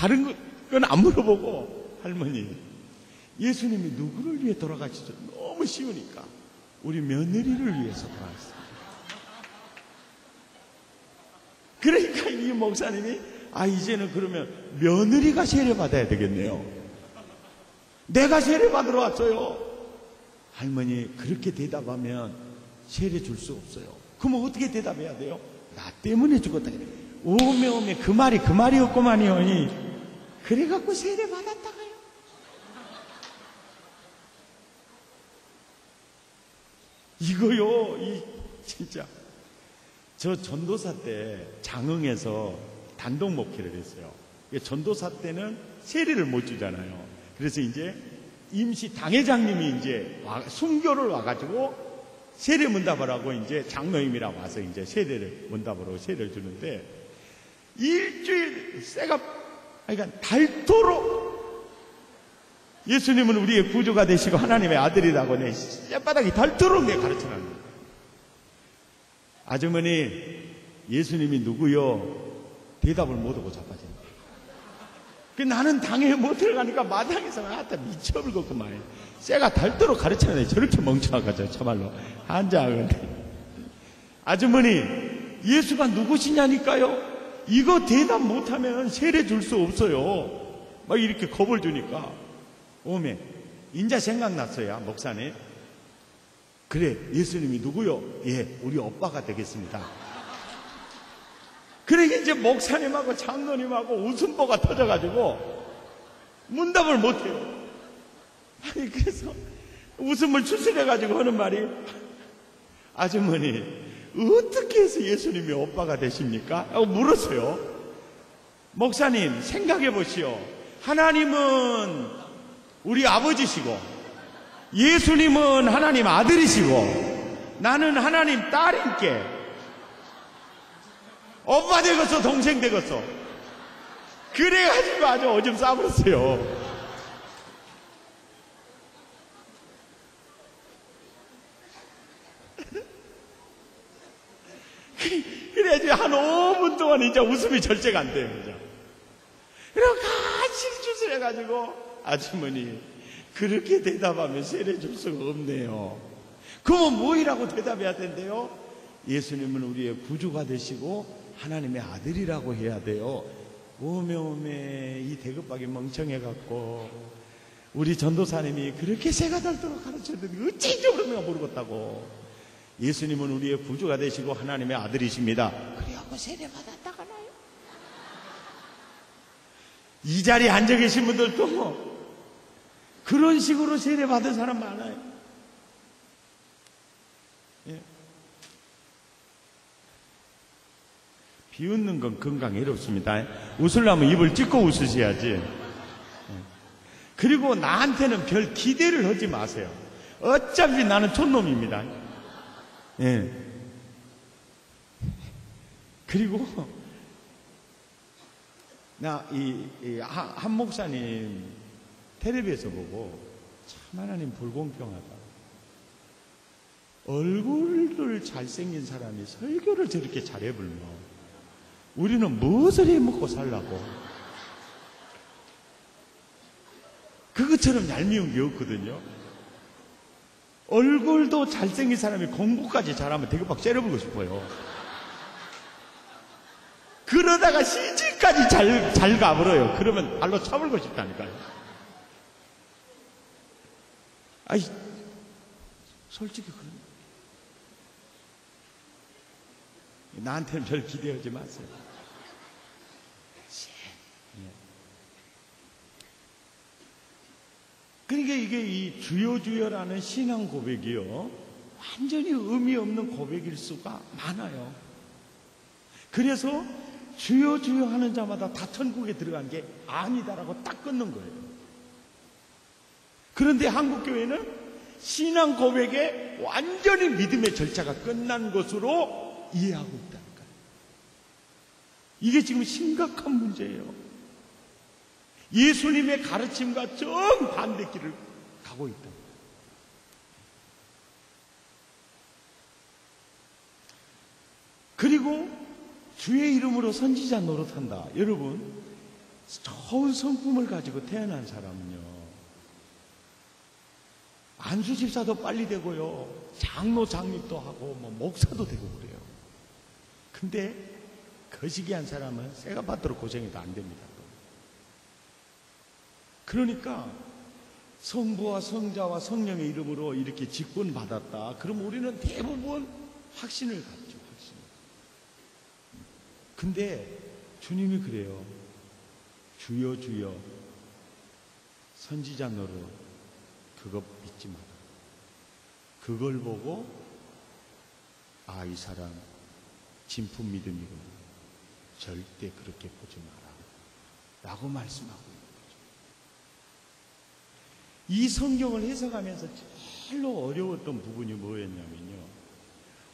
다른 건 안 물어보고, 할머니, 예수님이 누구를 위해 돌아가시죠? 너무 쉬우니까 우리 며느리를 위해서 돌아가셨어요. 그러니까 이 목사님이 이제는 그러면 며느리가 세례 받아야 되겠네요. 내가 세례 받으러 왔어요. 할머니, 그렇게 대답하면 세례 줄 수 없어요. 그럼 어떻게 대답해야 돼요? 나 때문에 죽었다. 오메 그 말이었구만요. 그래갖고 세례 받았다가요. 이거요, 진짜. 저 전도사 때 장흥에서 단독 목회를 했어요. 전도사 때는 세례를 못 주잖아요. 그래서 이제 임시 당회장님이 이제 순교를 와가지고 세례 문답을 이제 장로님이랑 와서 이제 세례를 문답으로 세례를 주는데, 일주일 그러니까 닳도록 예수님은 우리의 구주가 되시고 하나님의 아들이라고 내 쌔바닥이 닳도록 내 가르쳐놨는 거예요. 아주머니, 예수님이 누구요? 대답을 못하고 자빠진다. 나는 당에 못 들어가니까 마당에서 미쳐버리고 그만. 쇠가 닳도록 가르쳐놨네. 저렇게 멍청하가죠, 참말로. 한자하건데. 아주머니, 예수가 누구시냐니까요? 이거 대답 못하면 세례 줄 수 없어요. 막 이렇게 겁을 주니까. 오메, 인자 생각났어요, 목사님. 그래, 예수님이 누구요? 예, 우리 오빠가 되겠습니다. 그래, 이제 목사님하고 장로님하고 웃음보가 터져가지고 문답을 못해요. 그래서 웃음을 추스려가지고 하는 말이, 아주머니, 어떻게 해서 예수님이 오빠가 되십니까? 하고 물었어요. 목사님, 생각해 보시오. 하나님은 우리 아버지시고, 예수님은 하나님 아들이시고, 나는 하나님 딸인께 오빠 되겠어, 동생 되겠어. 그래가지고 아주 오줌 싸버렸어요. 그래야지 한 5분 동안 이제 웃음이 절제가 안 돼요. 이제. 그리고 같이 주스려가지고, 아주머니, 그렇게 대답하면 세례 줄 수가 없네요. 그러면 뭐이라고 대답해야 된대요? 예수님은 우리의 구주가 되시고 하나님의 아들이라고 해야 돼요. 오메 이 대급박이 멍청해갖고 우리 전도사님이 그렇게 새가 닳도록 가르쳤는데 어찌 저러는가 모르겠다고. 예수님은 우리의 구주가 되시고 하나님의 아들이십니다. 그래갖고 세례 받았다가 나요. 이 자리에 앉아 계신 분들도 그런 식으로 세례 받은 사람 많아요. 예. 비웃는 건 건강에 이롭습니다. 웃으려면 입을 찢고 웃으셔야지. 예. 그리고 나한테는 별 기대를 하지 마세요. 어차피 나는 촌놈입니다. 예. 그리고 나 한 목사님 텔레비에서 보고 참 하나님 불공평하다. 얼굴을 잘생긴 사람이 설교를 저렇게 잘해불면 우리는 무엇을 해먹고 살라고. 그것처럼 얄미운 게 없거든요. 얼굴도 잘생긴 사람이 공부까지 잘하면 되게 막 째려보고 싶어요. 그러다가 시집까지 잘 가버려요. 그러면 발로 쳐버리고 싶다니까요. 아이, 솔직히 그런. 나한테는 별 기대하지 마세요. 그러니까 이게 이 주여 주여라는 신앙 고백이요, 완전히 의미 없는 고백일 수가 많아요. 그래서 주여 주여 하는 자마다 다 천국에 들어간 게 아니다라고 딱 끊는 거예요. 그런데 한국교회는 신앙 고백에 완전히 믿음의 절차가 끝난 것으로 이해하고 있다니까요. 이게 지금 심각한 문제예요. 예수님의 가르침과 정반대 길을 가고 있다. 그리고 주의 이름으로 선지자 노릇한다. 여러분, 좋은 성품을 가지고 태어난 사람은요, 안수 집사도 빨리 되고요, 장로 장립도 하고 뭐 목사도 되고 그래요. 근데 거시기한 사람은 쇠가 받도록 고생해도 안 됩니다. 그러니까 성부와 성자와 성령의 이름으로 이렇게 직분 받았다. 그럼 우리는 대부분 확신을 갖죠. 확신. 근데 주님이 그래요. 주여 주여 선지자 노릇 그거 믿지 마라. 그걸 보고 아, 이 사람 진품 믿음이구나. 절대 그렇게 보지 마라 라고 말씀하고 있는 거죠. 이 성경을 해석하면서 제일로 어려웠던 부분이 뭐였냐면요,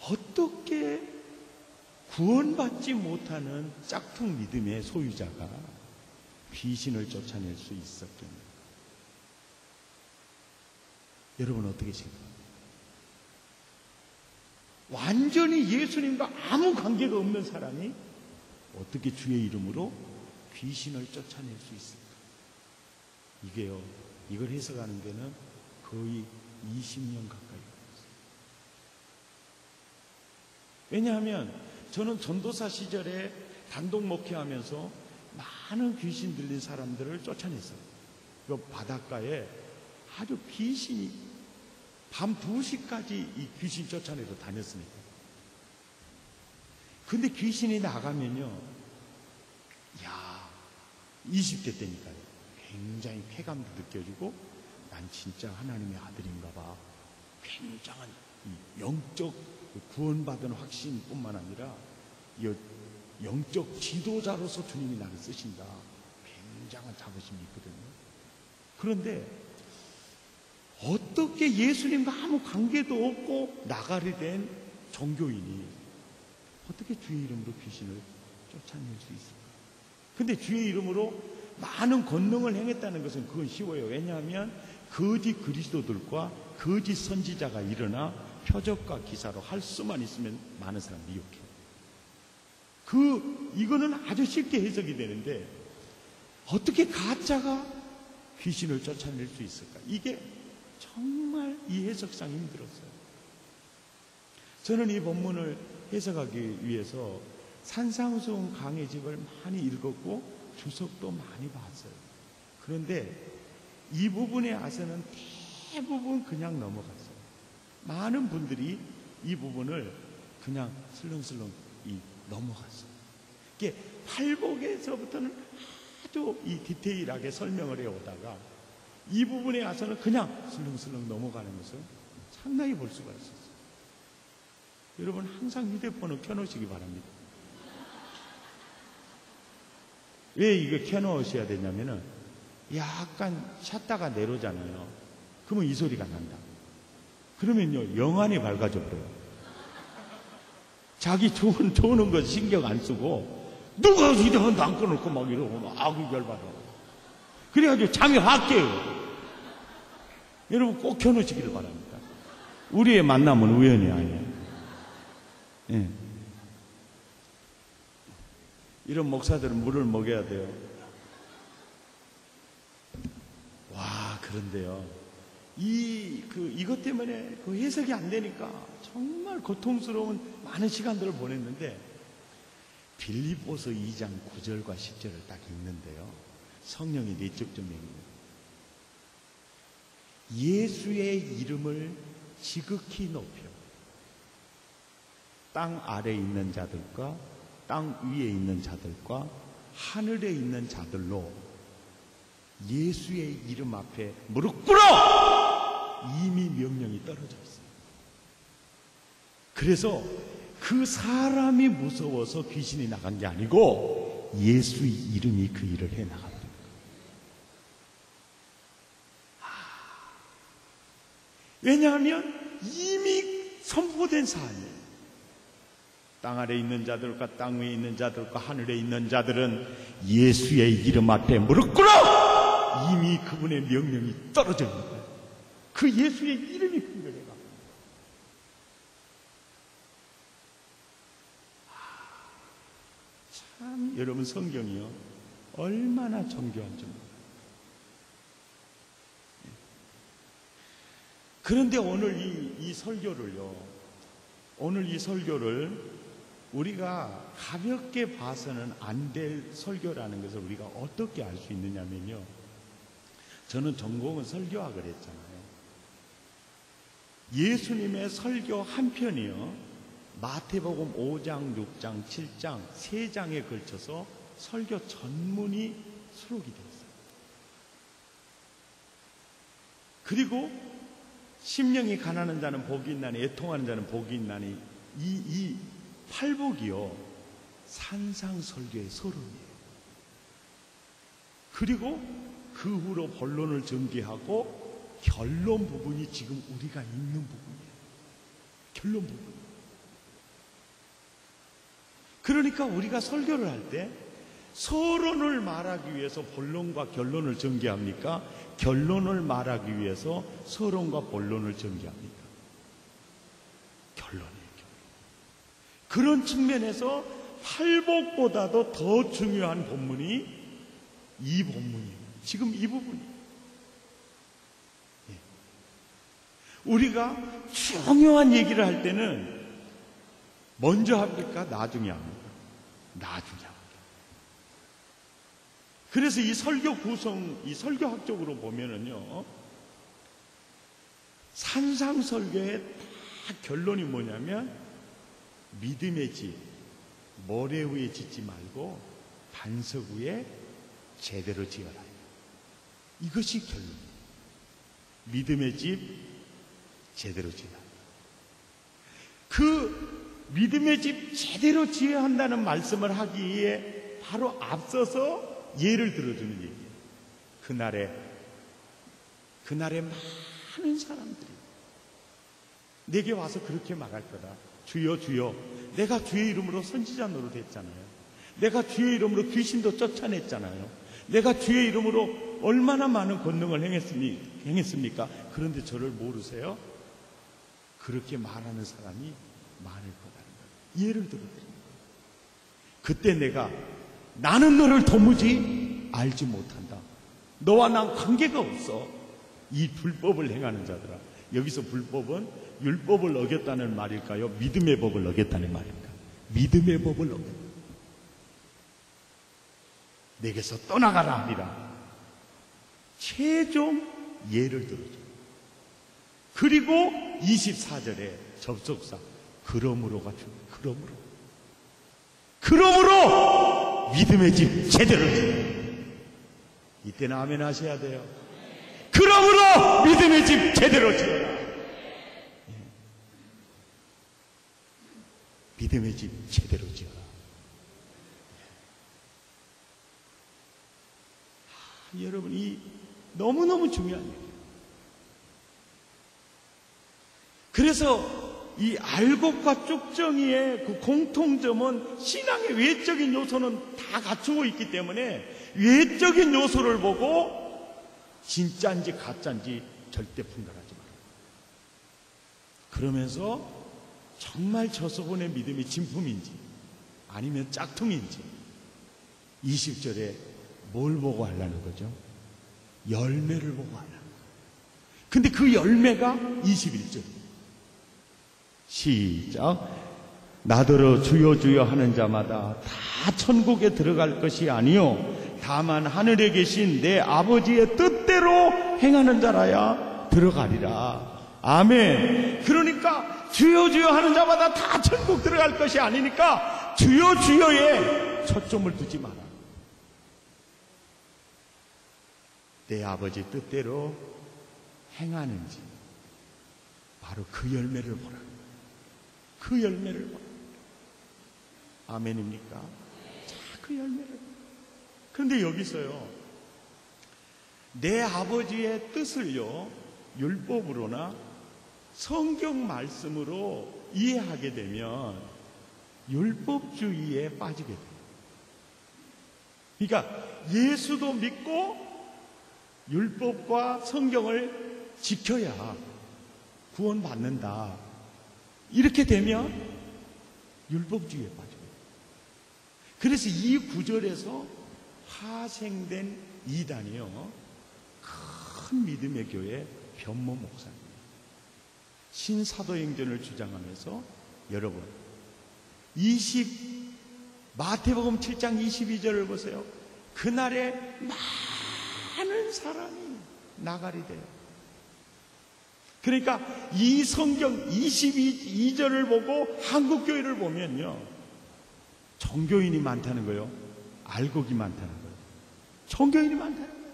어떻게 구원받지 못하는 짝퉁 믿음의 소유자가 귀신을 쫓아낼 수 있었겠냐. 여러분 어떻게 생각합니까? 완전히 예수님과 아무 관계가 없는 사람이 어떻게 주의 이름으로 귀신을 쫓아낼 수 있을까? 이게요, 이걸 해석하는 데는 거의 20년 가까이 걸렸어요. 왜냐하면 저는 전도사 시절에 단독 목회하면서 많은 귀신 들린 사람들을 쫓아냈어요. 그 바닷가에 아주 귀신이 밤 2시까지 이 귀신 쫓아내러 다녔습니다. 근데 귀신이 나가면요, 야, 20대 때니까요, 굉장히 쾌감도 느껴지고, 난 진짜 하나님의 아들인가 봐. 굉장한 이 영적 구원받은 확신뿐만 아니라 이 영적 지도자로서 주님이 나를 쓰신다. 굉장한 자부심이 있거든요. 그런데 어떻게 예수님과 아무 관계도 없고 나가리 된 종교인이 어떻게 주의 이름으로 귀신을 쫓아낼 수 있을까? 근데 주의 이름으로 많은 권능을 행했다는 것은 그건 쉬워요. 왜냐하면 거짓 그리스도들과 거짓 선지자가 일어나 표적과 기사로 할 수만 있으면 많은 사람 미혹해요. 이거는 아주 쉽게 해석이 되는데 어떻게 가짜가 귀신을 쫓아낼 수 있을까? 이게 정말 이 해석상 힘들었어요. 저는 이 본문을 해석하기 위해서 산상수훈 강해집을 많이 읽었고 주석도 많이 봤어요. 그런데 이 부분에 와서는 대부분 그냥 넘어갔어요. 많은 분들이 이 부분을 그냥 슬렁슬렁 넘어갔어요. 이게 팔복에서부터는 아주 이 디테일하게 설명을 해오다가 이 부분에 와서는 그냥 슬렁슬렁 넘어가는 것을 상당히 볼 수가 있었어요. 여러분 항상 휴대폰을 켜놓으시기 바랍니다. 왜 이거 켜놓으셔야 되냐면은 약간 샷다가 내려오잖아요. 그러면 이 소리가 난다. 그러면요 영안이 밝아져 버려요. 자기 좋은 거 신경 안 쓰고 누가 휴대폰도 안 꺼놓고 막 이러고 막 아구 열받아. 그래가지고 잠이 확 깨요. 여러분 꼭 켜놓으시기를 바랍니다. 우리의 만남은 우연이 아니에요. 예. 이런 목사들은 물을 먹여야 돼요. 와, 그런데요. 이것 때문에 그 해석이 안 되니까 정말 고통스러운 많은 시간들을 보냈는데, 빌립보서 2장 9절과 10절을 딱 읽는데요. 성령이 내적 증명입니다. 예수의 이름을 지극히 높여 땅 아래에 있는 자들과 땅 위에 있는 자들과 하늘에 있는 자들로 예수의 이름 앞에 무릎 꿇어! 이미 명령이 떨어져 있어요. 그래서 그 사람이 무서워서 귀신이 나간 게 아니고 예수의 이름이 그 일을 해 나갑니다. 왜냐하면 이미 선포된 사안이에요. 땅 아래에 있는 자들과 땅 위에 있는 자들과 하늘에 있는 자들은 예수의 이름 앞에 무릎 꿇어! 이미 그분의 명령이 떨어져 있는 거예요. 그 예수의 이름이 그 일을 해가. 참 여러분 성경이요 얼마나 정교한지 몰라요. 그런데 오늘 이 설교를요, 오늘 이 설교를 우리가 가볍게 봐서는 안 될 설교라는 것을 우리가 어떻게 알 수 있느냐면요, 저는 전공은 설교학을 했잖아요. 예수님의 설교 한 편이요, 마태복음 5장, 6장, 7장, 3장에 걸쳐서 설교 전문이 수록이 되어 있어요. 그리고 심령이 가난한 자는 복이 있나니 애통하는 자는 복이 있나니 이 팔복이요, 산상설교의 서론이에요. 그리고 그 후로 본론을 전개하고 결론 부분이 지금 우리가 읽는 부분이에요. 결론 부분. 그러니까 우리가 설교를 할 때 서론을 말하기 위해서 본론과 결론을 전개합니까? 결론을 말하기 위해서 서론과 본론을 전개합니까? 결론이에요. 그런 측면에서 팔복보다도 더 중요한 본문이 이 본문이에요. 지금 이 부분이에요. 우리가 중요한 얘기를 할 때는 먼저 합니까? 나중에 합니까? 나중에 합니다. 그래서 이 설교 구성, 이 설교학적으로 보면은요, 산상설교의 다 결론이 뭐냐면, 믿음의 집, 모래 위에 짓지 말고 반석 위에 제대로 지어라. 이것이 결론이에요. 믿음의 집, 제대로 지어라. 그 믿음의 집 제대로 지어야 한다는 말씀을 하기에 바로 앞서서 예를 들어주는 얘기예요. 그날에 많은 사람들이 내게 와서 그렇게 말할 거다. 주여 주여, 내가 주의 이름으로 선지자 노릇했잖아요. 내가 주의 이름으로 귀신도 쫓아냈잖아요. 내가 주의 이름으로 얼마나 많은 권능을 행했습니까? 그런데 저를 모르세요? 그렇게 말하는 사람이 많을 거다는 거예요. 예를 들어드립니다. 그때 내가 나는 너를 도무지 알지 못한다. 너와 난 관계가 없어. 이 불법을 행하는 자들아. 여기서 불법은 율법을 어겼다는 말일까요? 믿음의 법을 어겼다는 말일까요? 믿음의 법을 어겼다. 내게서 떠나가라 하리라. 최종 예를 들어줘. 그리고 24절에 접속사 그러므로가 중요해요. 그러므로 믿음의 집 제대로 지어라. 이때는 아멘 하셔야 돼요. 그러므로 믿음의 집 제대로 지어라. 믿음의 집 제대로 지어라. 여러분, 이 너무너무 중요한 얘기예요. 그래서 이 알곡과 쪽정이의 그 공통점은 신앙의 외적인 요소는 다 갖추고 있기 때문에 외적인 요소를 보고 진짜인지 가짜인지 절대 분간하지 마라. 그러면서 정말 저서본의 믿음이 진품인지 아니면 짝퉁인지 20절에 뭘 보고 하려는 거죠? 열매를 보고 하려는 거예요. 근데 그 열매가 21절입니다. 시작. 나더러 주여 주여 하는 자마다 다 천국에 들어갈 것이 아니요 다만 하늘에 계신 내 아버지의 뜻대로 행하는 자라야 들어가리라. 아멘. 그러니까 주여 주여 하는 자마다 다 천국 들어갈 것이 아니니까 주여 주여에 초점을 두지 마라. 내 아버지 뜻대로 행하는지 바로 그 열매를 보라. 그 열매를 보라. 아멘입니까? 자, 그 열매를. 그런데 여기서요, 내 아버지의 뜻을요, 율법으로나 성경 말씀으로 이해하게 되면 율법주의에 빠지게 돼요. 그러니까 예수도 믿고 율법과 성경을 지켜야 구원받는다. 이렇게 되면 율법주의에 빠져요. 그래서 이 구절에서 파생된 이단이요, 큰 믿음의 교회 변모 목사님, 신사도행전을 주장하면서 여러분 마태복음 7장 22절을 보세요. 그날에 많은 사람이 나가리 돼요. 그러니까 이 성경 22절을 보고 한국교회를 보면요, 종교인이 많다는 거예요. 알곡이 많다는 거예요. 종교인이 많다는 거예요.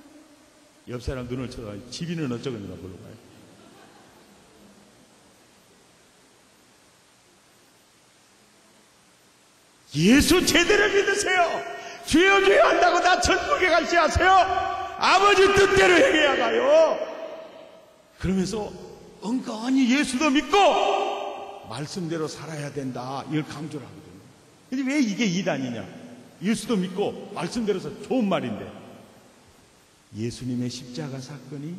옆 사람 눈을 쳐서 집이는 어쩌겠는가 물어봐요. 예수 제대로 믿으세요. 주여 주여 한다고 다 천국에 갈지 아세요? 아버지 뜻대로 행해야 가요. 그러면서 은근히 예수도 믿고 말씀대로 살아야 된다, 이걸 강조를 하거든요. 근데 왜 이게 이단이냐? 예수도 믿고 말씀대로 해서 좋은 말인데, 예수님의 십자가 사건이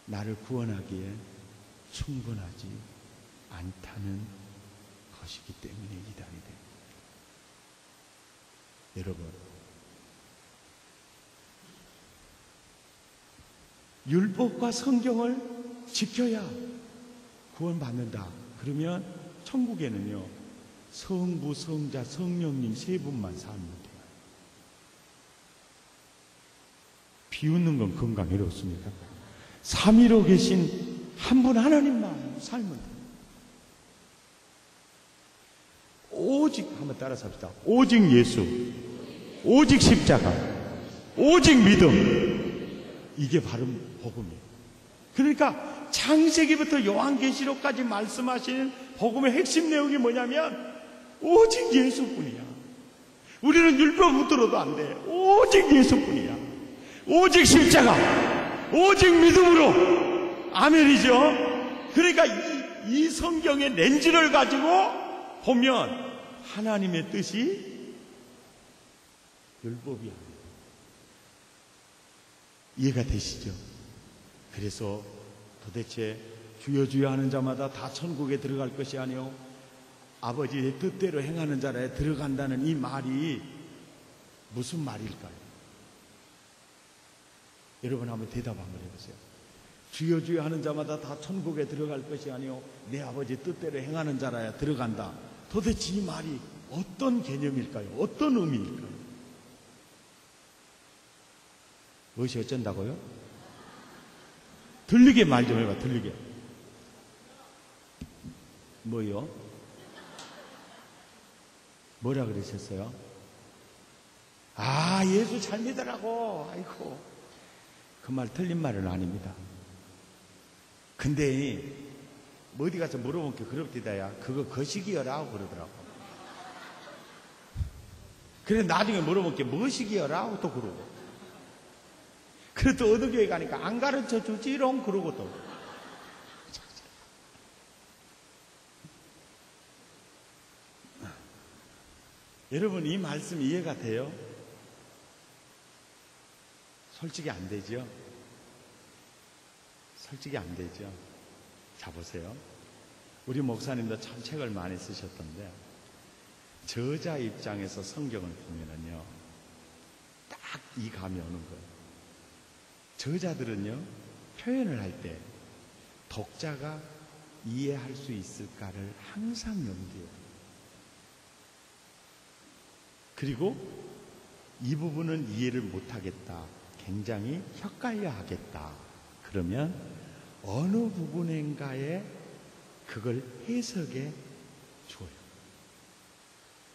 나를 구원하기에 충분하지 않다는 것이기 때문에 이단이 됩니다. 여러분, 율법과 성경을 지켜야 구원받는다. 그러면 천국에는요, 성부, 성자, 성령님 세 분만 살면 돼요. 비웃는 건 건강에 이렇습니까? 삼위로 계신 한 분 하나님만 살면 돼요. 오직, 한번 따라서 합시다. 오직 예수, 오직 십자가, 오직 믿음. 이게 바로 복음이에요. 그러니까 창세기부터 요한계시록까지 말씀하시는 복음의 핵심 내용이 뭐냐면 오직 예수뿐이야. 우리는 율법 붙들어도 안 돼. 오직 예수뿐이야. 오직 십자가, 오직 믿음으로. 아멘이죠. 그러니까 이 성경의 렌즈를 가지고 보면 하나님의 뜻이 율법이 아니에요. 이해가 되시죠? 그래서 도대체 주여 주여 하는 자마다 다 천국에 들어갈 것이 아니요 아버지의 뜻대로 행하는 자라에 들어간다는 이 말이 무슨 말일까요? 여러분 한번 대답 한번 해보세요. 주여 주여 하는 자마다 다 천국에 들어갈 것이 아니요 내 아버지 뜻대로 행하는 자라야 들어간다. 도대체 이 말이 어떤 개념일까요? 어떤 의미일까요? 무엇이 어쩐다고요? 들리게 말 좀 해봐. 들리게. 뭐요? 뭐라 그러셨어요? 아, 예수 잘 믿으라고. 아이고, 그 말 틀린 말은 아닙니다. 근데 어디 가서 물어본 게 그럽디다야. 그거 거시기여라 하고 그러더라고. 그래 나중에 물어본 게 뭐시기여라 하고 또 그러고. 그래 또 어느 교회 가니까 안 가르쳐 주지롱 그러고 또. 여러분 이 말씀 이해가 돼요? 솔직히 안 되죠? 솔직히 안 되죠? 자 보세요. 우리 목사님도 참 책을 많이 쓰셨던데 저자 입장에서 성경을 보면은요 딱 이 감이 오는 거예요. 저자들은요 표현을 할 때 독자가 이해할 수 있을까를 항상 염두에 그리고 이 부분은 이해를 못하겠다, 굉장히 헷갈려 하겠다 그러면 어느 부분인가에 그걸 해석해 줘요.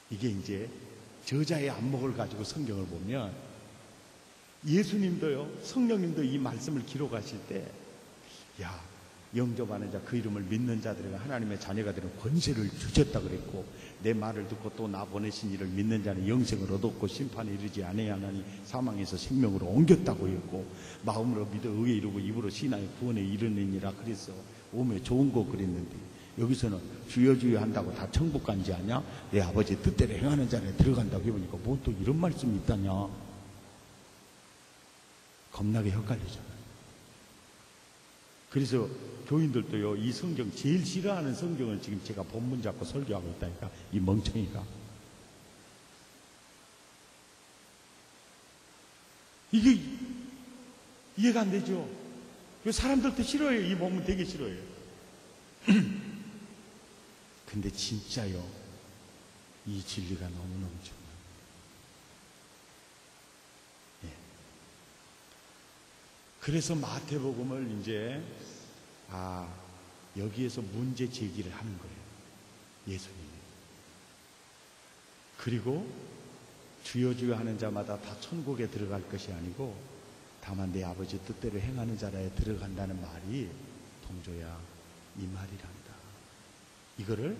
이게 이제 저자의 안목을 가지고 성경을 보면 예수님도요, 성령님도 이 말씀을 기록하실 때, 야, 영접하는 자, 그 이름을 믿는 자들에게 하나님의 자녀가 되는 권세를 주셨다 그랬고, 내 말을 듣고 또 나 보내신 이를 믿는 자는 영생을 얻었고 심판에 이르지 아니하나니 사망에서 생명으로 옮겼다고 했고, 마음으로 믿어 의에 이르고 입으로 신하여 구원에 이르느니라 그래서 오메 좋은 거 그랬는데, 여기서는 주여 주여 한다고 다 천국 간지 아냐? 내 아버지 뜻대로 행하는 자에 들어간다고 해보니까 뭐 또 이런 말씀이 있다냐? 겁나게 헷갈리잖아요. 그래서 교인들도요, 이 성경 제일 싫어하는 성경을 지금 제가 본문 잡고 설교하고 있다니까, 이 멍청이가. 이게 이해가 안 되죠? 사람들도 싫어해요. 이 본문 되게 싫어해요. 근데 진짜요, 이 진리가 너무너무 중요해요. 예. 그래서 마태복음을 이제 여기에서 문제 제기를 하는 거예요, 예수님이. 그리고 주여 주여 하는 자마다 다 천국에 들어갈 것이 아니고 다만 내 아버지 뜻대로 행하는 자라에 들어간다는 말이 동조야 이 말이란다. 이거를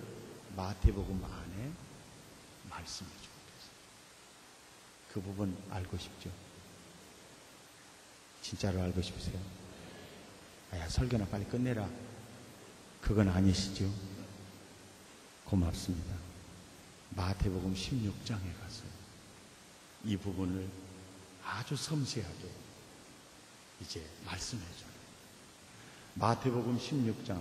마태복음 안에 말씀해 주고 계세요. 그 부분 알고 싶죠? 진짜로 알고 싶으세요? 야, 설교나 빨리 끝내라. 그건 아니시죠? 고맙습니다. 마태복음 16장에 가서 이 부분을 아주 섬세하게 이제 말씀해 줘요. 마태복음 16장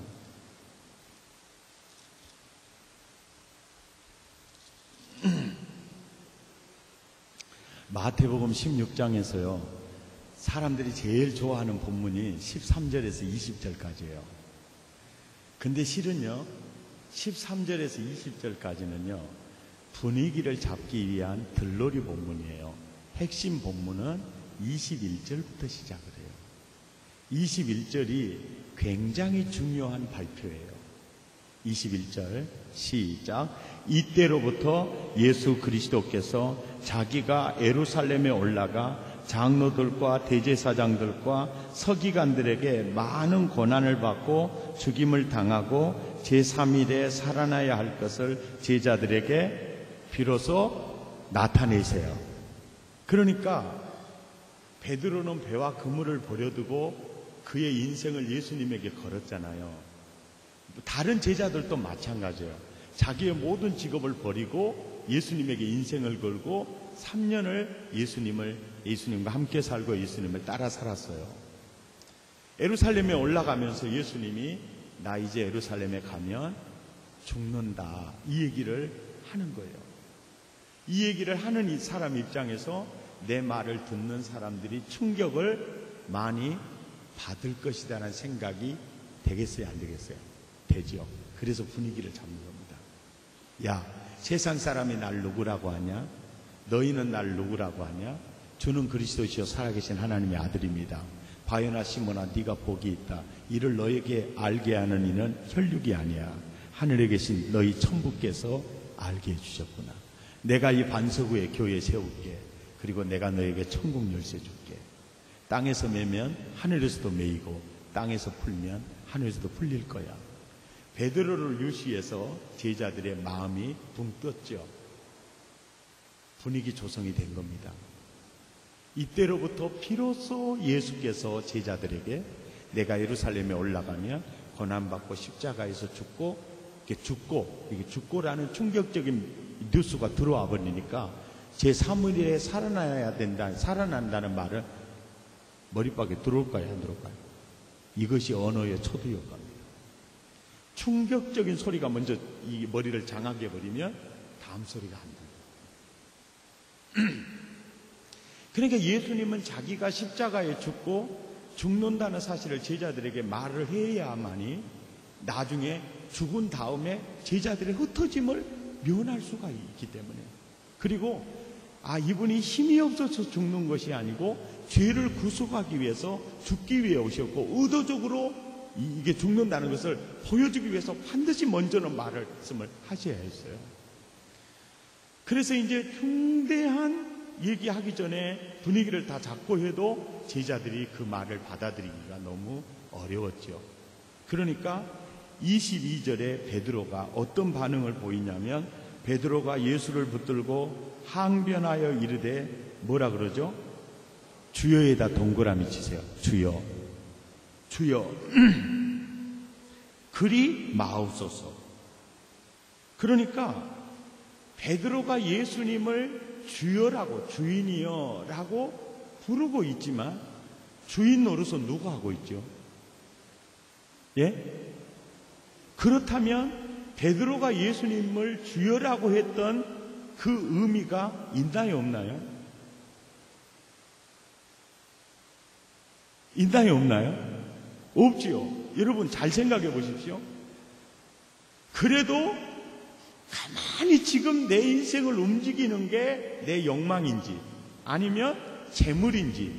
마태복음 16장에서요, 사람들이 제일 좋아하는 본문이 13절에서 20절까지예요. 근데 실은요, 13절에서 20절까지는요, 분위기를 잡기 위한 들놀이 본문이에요. 핵심 본문은 21절부터 시작을 해요. 21절이 굉장히 중요한 발표예요. 21절 시작. 이때로부터 예수 그리스도께서 자기가 예루살렘에 올라가 장로들과 대제사장들과 서기관들에게 많은 고난을 받고 죽임을 당하고 제3일에 살아나야 할 것을 제자들에게 비로소 나타내세요. 그러니까 베드로는 배와 그물을 버려두고 그의 인생을 예수님에게 걸었잖아요. 다른 제자들도 마찬가지예요. 자기의 모든 직업을 버리고 예수님에게 인생을 걸고 3년을 예수님과 함께 살고 예수님을 따라 살았어요. 예루살렘에 올라가면서 예수님이 나 이제 예루살렘에 가면 죽는다, 이 얘기를 하는 거예요. 이 얘기를 하는 이 사람 입장에서 내 말을 듣는 사람들이 충격을 많이 받을 것이다라는 생각이 되겠어요, 안 되겠어요? 되죠. 그래서 분위기를 잡는 겁니다. 야, 세상 사람이 날 누구라고 하냐? 너희는 날 누구라고 하냐? 주는 그리스도시요 살아계신 하나님의 아들입니다. 바요나 시몬아, 네가 복이 있다. 이를 너에게 알게 하는 이는 혈육이 아니야. 하늘에 계신 너희 천부께서 알게 해주셨구나. 내가 이 반석 위에 교회 세울게. 그리고 내가 너에게 천국 열쇠 줄게. 땅에서 매면 하늘에서도 매이고 땅에서 풀면 하늘에서도 풀릴 거야. 베드로를 유시해서 제자들의 마음이 붕 떴죠. 분위기 조성이 된 겁니다. 이때로부터 비로소 예수께서 제자들에게 내가 예루살렘에 올라가면 고난받고 십자가에서 죽고라는 충격적인 뉴스가 들어와 버리니까 제3일에 살아나야 된다, 살아난다는 말은 머리박에 들어올까요, 안 들어올까요? 이것이 언어의 초두효과입니다. 충격적인 소리가 먼저 이 머리를 장악해 버리면 다음 소리가 안 돼요. 그러니까 예수님은 자기가 십자가에 죽는다는 사실을 제자들에게 말을 해야만이 나중에 죽은 다음에 제자들의 흩어짐을 면할 수가 있기 때문에, 그리고 이분이 힘이 없어서 죽는 것이 아니고 죄를 구속하기 위해서 죽기 위해 오셨고 의도적으로 이게 죽는다는 것을 보여주기 위해서 반드시 먼저는 말씀을 하셔야 했어요. 그래서 이제 흉대한 얘기하기 전에 분위기를 다 잡고 해도 제자들이 그 말을 받아들이기가 너무 어려웠죠. 그러니까 22절에 베드로가 어떤 반응을 보이냐면, 베드로가 예수를 붙들고 항변하여 이르되 뭐라 그러죠? 주여에다 동그라미 치세요. 주여, 주여 그리 마옵소서. 그러니까 베드로가 예수님을 주여라고, 주인이여 라고 부르고 있지만 주인 노릇은 누가 하고 있죠? 예? 그렇다면 베드로가 예수님을 주여라고 했던 그 의미가 있나요, 없나요? 있나요, 없나요? 없지요. 여러분 잘 생각해 보십시오. 그래도 가만히 지금 내 인생을 움직이는 게 내 욕망인지 아니면 재물인지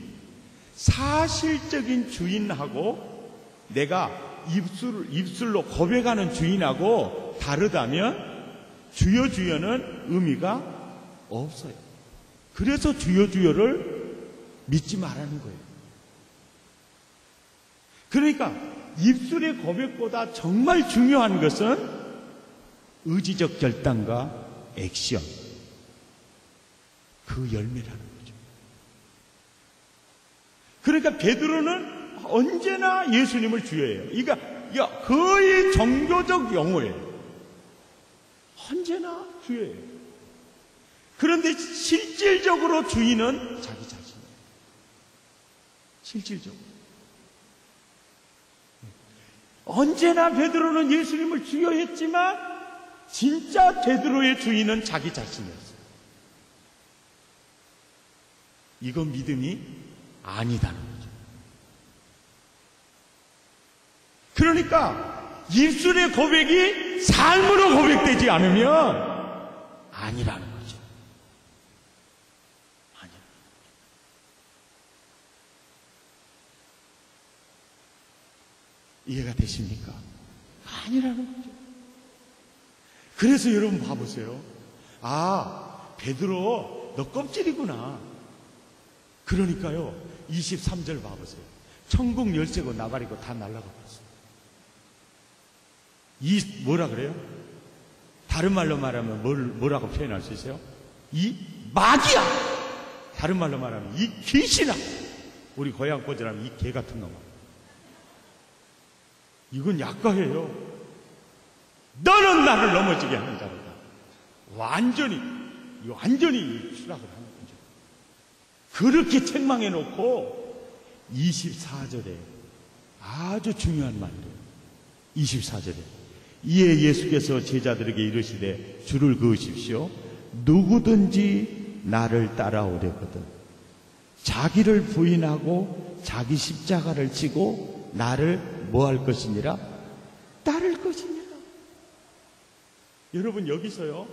사실적인 주인하고 내가 입술로 고백하는 주인하고 다르다면 주여 주여는 의미가 없어요. 그래서 주여 주여를 믿지 말라는 거예요. 그러니까 입술의 고백보다 정말 중요한 것은 의지적 결단과 액션, 그 열매라는 거죠. 그러니까 베드로는 언제나 예수님을 주여해요. 그러니까 거의 종교적 용어예요. 언제나 주여해요. 그런데 실질적으로 주인은 자기 자신이에요. 실질적으로. 언제나 베드로는 예수님을 주여했지만 진짜 베드로의 주인은 자기 자신이었어요. 이건 믿음이 아니다는 거죠. 그러니까 입술의 고백이 삶으로 고백되지 않으면 아니라는 거죠. 아니야. 이해가 되십니까? 아니라는 거죠. 그래서 여러분 봐보세요. 아, 베드로 너 껍질이구나. 그러니까요 23절 봐보세요. 천국 열쇠고 나발이고 다 날아가 버렸어요. 뭐라 그래요? 다른 말로 말하면 뭐라고 표현할 수 있어요? 이 마귀야. 다른 말로 말하면 이 귀신아. 우리 고향 꽂으라면 이 개 같은 놈아. 이건 약과예요. 너는 나를 넘어지게 하는 자로다. 완전히 추락을 하는 거죠. 그렇게 책망해 놓고 24절에 아주 중요한 말이에요. 24절에 이에 예수께서 제자들에게 이르시되 줄을 그으십시오. 누구든지 나를 따라오려거든 자기를 부인하고 자기 십자가를 지고 나를 뭐 할 것이니라? 따를 것이니라. 여러분 여기서요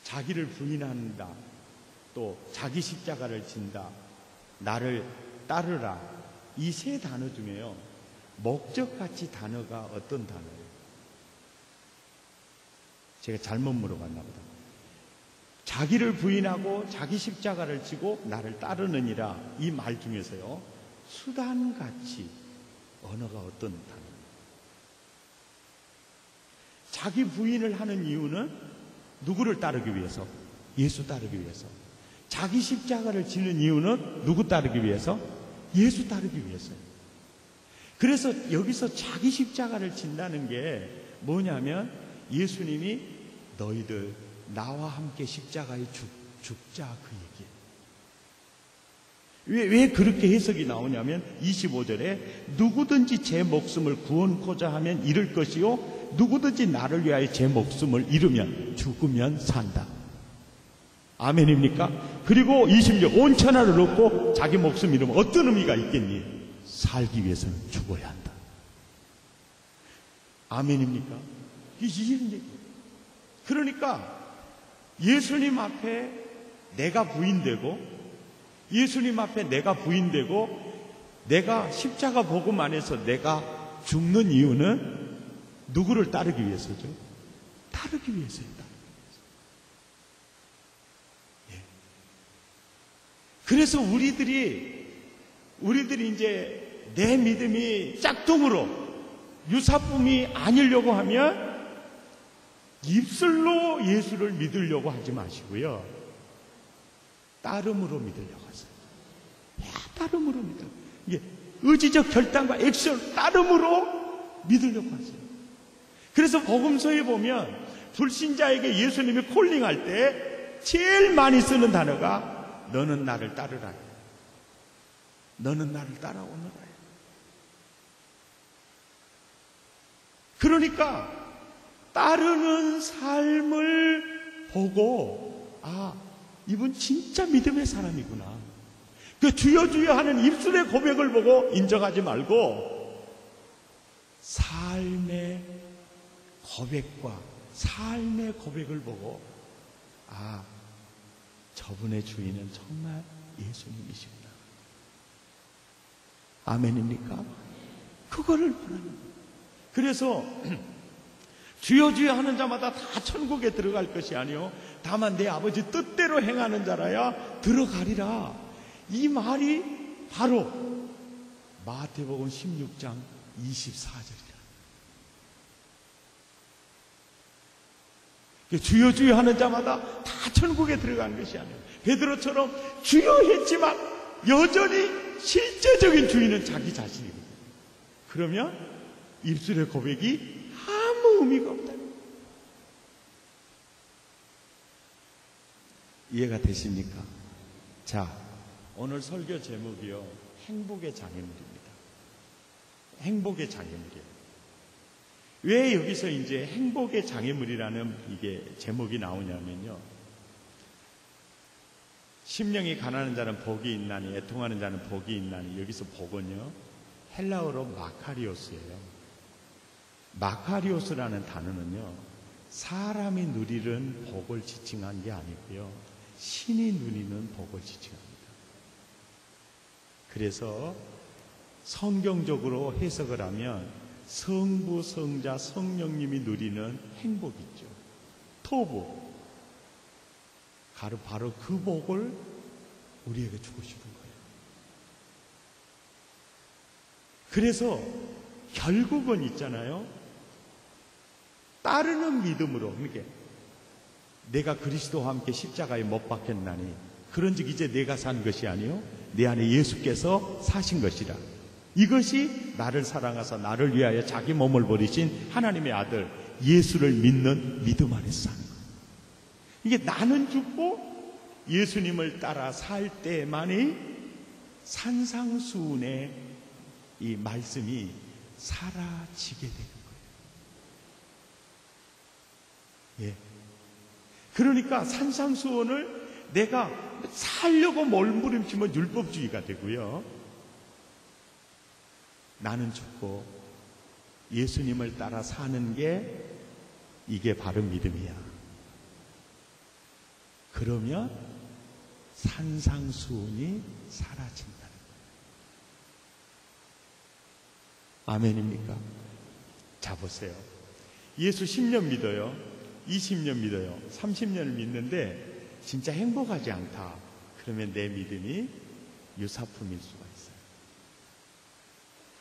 자기를 부인한다, 또 자기 십자가를 진다, 나를 따르라, 이 세 단어 중에요 목적같이 단어가 어떤 단어예요? 제가 잘못 물어봤나 보다. 자기를 부인하고 자기 십자가를 지고 나를 따르느니라, 이 말 중에서요 수단같이 언어가 어떤 단어입니까? 자기 부인을 하는 이유는 누구를 따르기 위해서? 예수 따르기 위해서. 자기 십자가를 지는 이유는 누구 따르기 위해서? 예수 따르기 위해서요. 그래서 여기서 자기 십자가를 진다는 게 뭐냐면 예수님이 너희들 나와 함께 십자가에 죽자, 그 얘기예요. 왜 그렇게 해석이 나오냐면 25절에 누구든지 제 목숨을 구원코자 하면 잃을 것이요 누구든지 나를 위하여 제 목숨을 잃으면 죽으면 산다. 아멘입니까? 그리고 20절 온 천하를 놓고 자기 목숨 잃으면 어떤 의미가 있겠니? 살기 위해서는 죽어야 한다. 아멘입니까? 이런 얘기예요. 그러니까 예수님 앞에 내가 부인되고, 예수님 앞에 내가 부인되고, 내가 십자가 복음 안에서 내가 죽는 이유는 누구를 따르기 위해서죠? 따르기 위해서입니다. 예. 그래서 우리들이 이제 내 믿음이 짝퉁으로 유사품이 아니려고 하면 입술로 예수를 믿으려고 하지 마시고요. 따름으로 믿으려고 하세요. 따름으로 믿으려고. 이게 의지적 결단과 액션, 따름으로 믿으려고 하세요. 그래서 복음서에 보면 불신자에게 예수님이 콜링할 때 제일 많이 쓰는 단어가 너는 나를 따르라. 너는 나를 따라오너라. 그러니까 따르는 삶을 보고, 아, 이분 진짜 믿음의 사람이구나. 그 주여 주여 하는 입술의 고백을 보고 인정하지 말고 삶의 고백과 삶의 고백을 보고 아, 저분의 주인은 정말 예수님이시구나. 아멘입니까? 그거를 원하는 거예요. 그래서 주여 주여 하는 자마다 다 천국에 들어갈 것이 아니요 다만 내 아버지 뜻대로 행하는 자라야 들어가리라. 이 말이 바로 마태복음 16장 24절이라. 주여 주여 하는 자마다 다 천국에 들어가는 것이 아니에요. 베드로처럼 주여 했지만 여전히 실제적인 주인은 자기 자신이거든요. 그러면 입술의 고백이 아무 의미가 없다. 이해가 되십니까? 자, 오늘 설교 제목이요, 행복의 장애물입니다. 행복의 장애물이에요. 왜 여기서 이제 행복의 장애물이라는 이게 제목이 나오냐면요, 심령이 가난한 자는 복이 있나니 애통하는 자는 복이 있나니, 여기서 복은요 헬라어로 마카리오스예요. 마카리오스라는 단어는요 사람이 누리는 복을 지칭한 게 아니고요 신이 누리는 복을 지칭합니다. 그래서 성경적으로 해석을 하면 성부, 성자, 성령님이 누리는 행복 있죠. 토복. 바로 그 복을 우리에게 주고 싶은 거예요. 그래서 결국은 있잖아요. 따르는 믿음으로, 그러니까 내가 그리스도와 함께 십자가에 못 박혔나니 그런즉 이제 내가 산 것이 아니요 내 안에 예수께서 사신 것이라. 이것이 나를 사랑하사 나를 위하여 자기 몸을 버리신 하나님의 아들 예수를 믿는 믿음 안에서 사는 거예요. 이게 나는 죽고 예수님을 따라 살 때만이 산상수훈의 이 말씀이 사라지게 되는 거예요. 예. 그러니까 산상수훈을 내가 살려고 몰부림치면 율법주의가 되고요. 나는 죽고 예수님을 따라 사는 게 이게 바른 믿음이야. 그러면 산상수훈이 사라진다는 거예요. 아멘입니까? 자, 보세요. 예수 10년 믿어요. 20년 믿어요. 30년을 믿는데 진짜 행복하지 않다. 그러면 내 믿음이 유사품일 수가 있어요.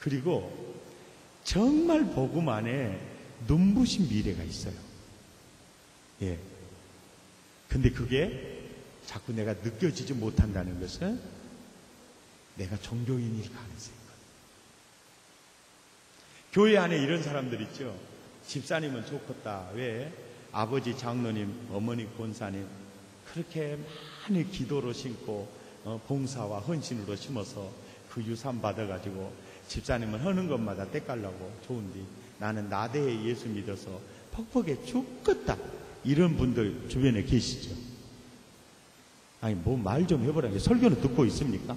그리고 정말 복음 안에 눈부신 미래가 있어요. 예. 근데 그게 자꾸 내가 느껴지지 못한다는 것은 내가 종교인일 가능성이 있거든요. 교회 안에 이런 사람들 있죠. 집사님은 좋겠다. 왜? 아버지 장로님, 어머니 권사님 그렇게 많이 기도로 심고 봉사와 헌신으로 심어서 그 유산 받아가지고 집사님은 하는 것마다 때깔나고 좋은데 나는 나대에 예수 믿어서 퍽퍽해 죽겠다. 이런 분들 주변에 계시죠. 아니 뭐 말 좀 해보라. 설교는 듣고 있습니까?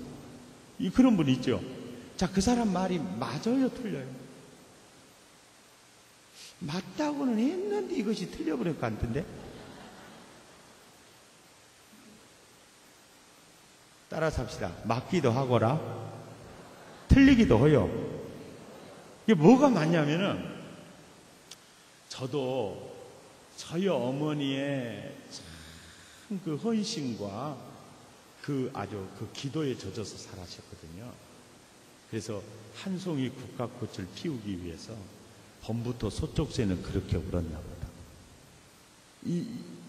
그런 분 있죠. 자, 그 사람 말이 맞아요, 틀려요? 맞다고는 했는데 이것이 틀려버릴 것 같은데. 따라서 합시다. 맞기도 하거라 틀리기도 해요. 이게 뭐가 맞냐면은 저도 저희 어머니의 참 그 헌신과 그 아주 그 기도에 젖어서 살아셨거든요. 그래서 한 송이 국화꽃을 피우기 위해서 봄부터 소쪽새는 그렇게 울었나 보다.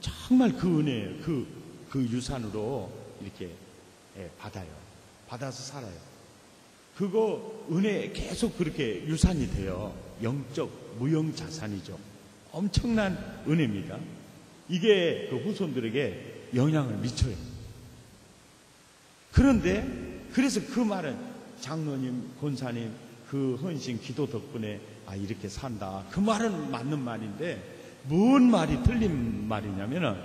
정말 그 은혜, 그 유산으로 이렇게 받아요. 받아서 살아요. 그거 은혜 계속 그렇게 유산이 돼요. 영적 무형자산이죠. 엄청난 은혜입니다. 이게 그 후손들에게 영향을 미쳐요. 그런데 그래서 그 말은 장로님, 권사님 그 헌신 기도 덕분에 이렇게 산다. 그 말은 맞는 말인데 뭔 말이 틀린 말이냐면은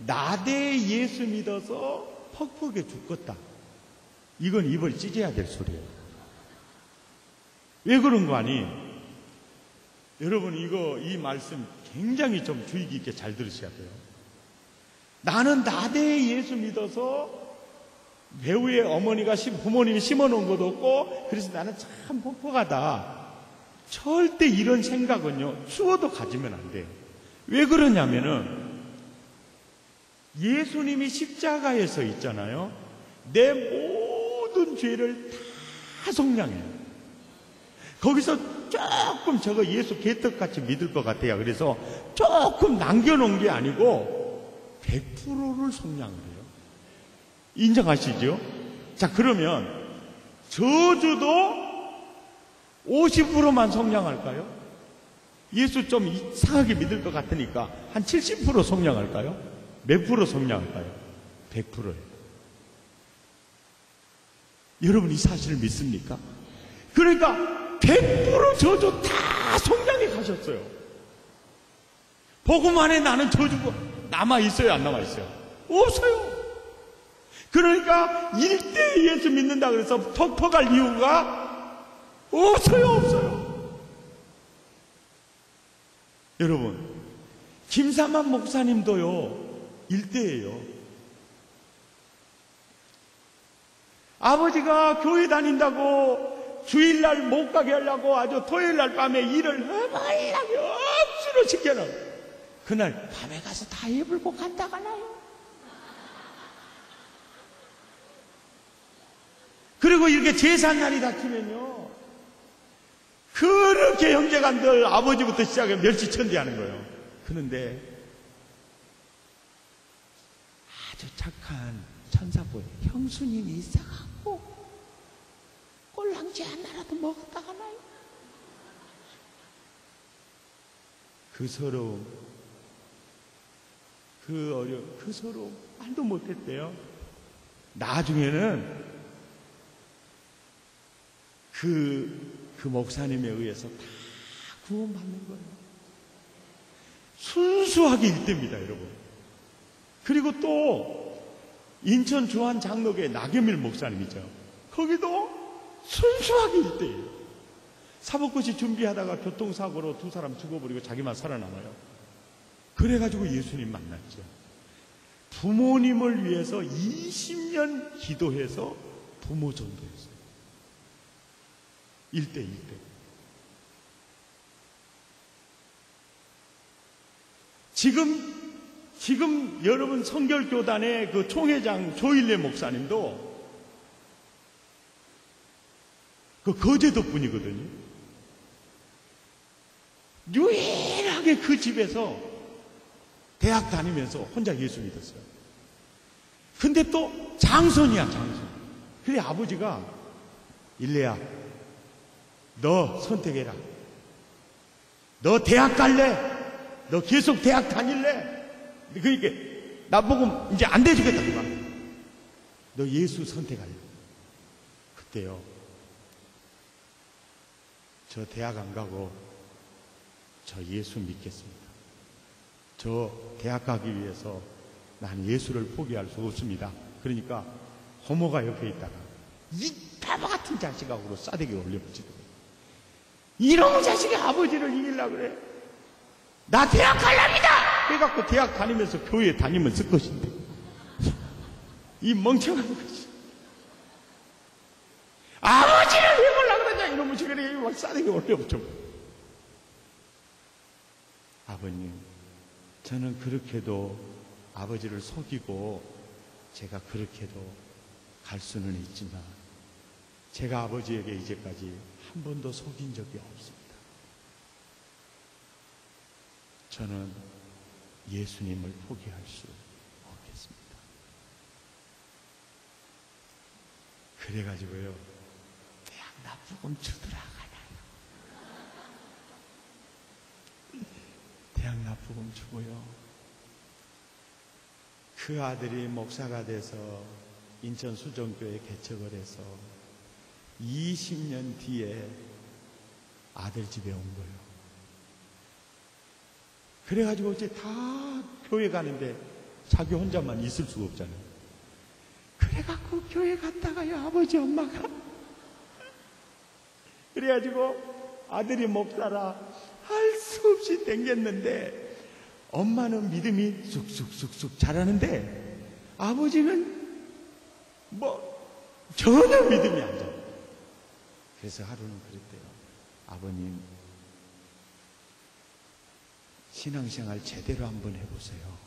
나대 예수 믿어서 퍽퍽해 죽겠다. 이건 입을 찢어야 될 소리예요. 왜 그런 거 아니? 여러분, 이 말씀 굉장히 좀 주의 깊게 잘 들으셔야 돼요. 나는 나대에 예수 믿어서 배우의 어머니가 부모님이 심어놓은 것도 없고 그래서 나는 참 퍽퍽하다. 절대 이런 생각은요, 추워도 가지면 안 돼요. 왜 그러냐면은 예수님이 십자가에서 있잖아요. 내 모든 죄를 다 속량해요. 거기서 조금 저거 예수 개떡같이 믿을 것 같아요. 그래서 조금 남겨놓은 게 아니고 100%를 속량을 해요. 인정하시죠? 자, 그러면 저주도 50%만 속량할까요? 예수 좀 이상하게 믿을 것 같으니까 한 70% 속량할까요? 몇 프로 속량할까요? 100%예요. 여러분, 이 사실을 믿습니까? 그러니까 100% 저주 다 속량해 가셨어요. 복음 안에 나는 저주가 남아있어요, 안 남아있어요? 없어요. 그러니까 일대에 예수 믿는다 그래서 퍽퍽할 이유가 없어요. 여러분, 김삼환 목사님도요, 일대예요. 아버지가 교회 다닌다고 주일날 못 가게 하려고 아주 토요일날 밤에 일을 허벌나게 억수로 시켜놓은 그날 밤에 가서 다 해불고 간다가나요? 그리고 이렇게 제삿날이 닥치면요, 그렇게 형제간들 아버지부터 시작해 멸시천대하는 거예요. 그런데 아주 착한 천사보에 형수님이 있어갖고 꼴랑지 하나라도 먹었다가나요? 그 서러움, 그 서러움 말도 못했대요. 나중에는 그 목사님에 의해서 다 구원받는 거예요. 순수하게 일대입니다, 여러분. 그리고 또 인천 주한 장로교회 나겸일 목사님이죠. 거기도 순수하게 일대예요. 사법고시 준비하다가 교통사고로 두 사람 죽어버리고 자기만 살아남아요. 그래가지고 예수님 만났죠. 부모님을 위해서 20년 기도해서 부모 전도했어요. 1대. 지금 여러분 성결교단의 그 총회장 조일래 목사님도 그 거제도 분이거든요. 유일하게 그 집에서 대학 다니면서 혼자 예수 믿었어요. 근데 또 장손이야, 장손. 그래 아버지가 일래야, 너 선택해라. 너 대학 갈래? 너 계속 대학 다닐래? 그러니까 나보고 이제 안 돼주겠다 그만. 너 예수 선택할래? 그때요, 저 대학 안 가고 저 예수 믿겠습니다. 저 대학 가기 위해서 난 예수를 포기할 수 없습니다. 그러니까 고모가 옆에 있다가 이 바보 같은 자식하고 싸대기 올려붙이더라고요. 이런 자식이 아버지를 이기려고 그래. 나 대학 갈랍니다! 해갖고 대학 다니면서 교회 다니면 쓸 것인데. 이 멍청한 것이. 아버지를 왜 보려고 그러냐, 이놈의 시간에 막 싸대기 올려붙여. 아버님, 저는 그렇게도 아버지를 속이고 제가 그렇게도 갈 수는 있지만 제가 아버지에게 이제까지 한 번도 속인 적이 없습니다. 저는 예수님을 포기할 수 없겠습니다. 그래가지고요, 대학 납부금 주더라 가나요? 대학 납부금 주고요, 그 아들이 목사가 돼서 인천 수정교회 개척을 해서 20년 뒤에 아들 집에 온 거예요. 그래가지고 이제 다 교회 가는데 자기 혼자만 있을 수가 없잖아요. 그래 그래갖고 교회 갔다가요, 아버지 엄마가. 그래가지고 아들이 목사라 할 수 없이 땡겼는데, 엄마는 믿음이 쑥쑥쑥쑥 자라는데 아버지는 전혀 믿음이 안 자라. 그래서 하루는 그랬대요. 아버님, 신앙생활 제대로 한번 해보세요.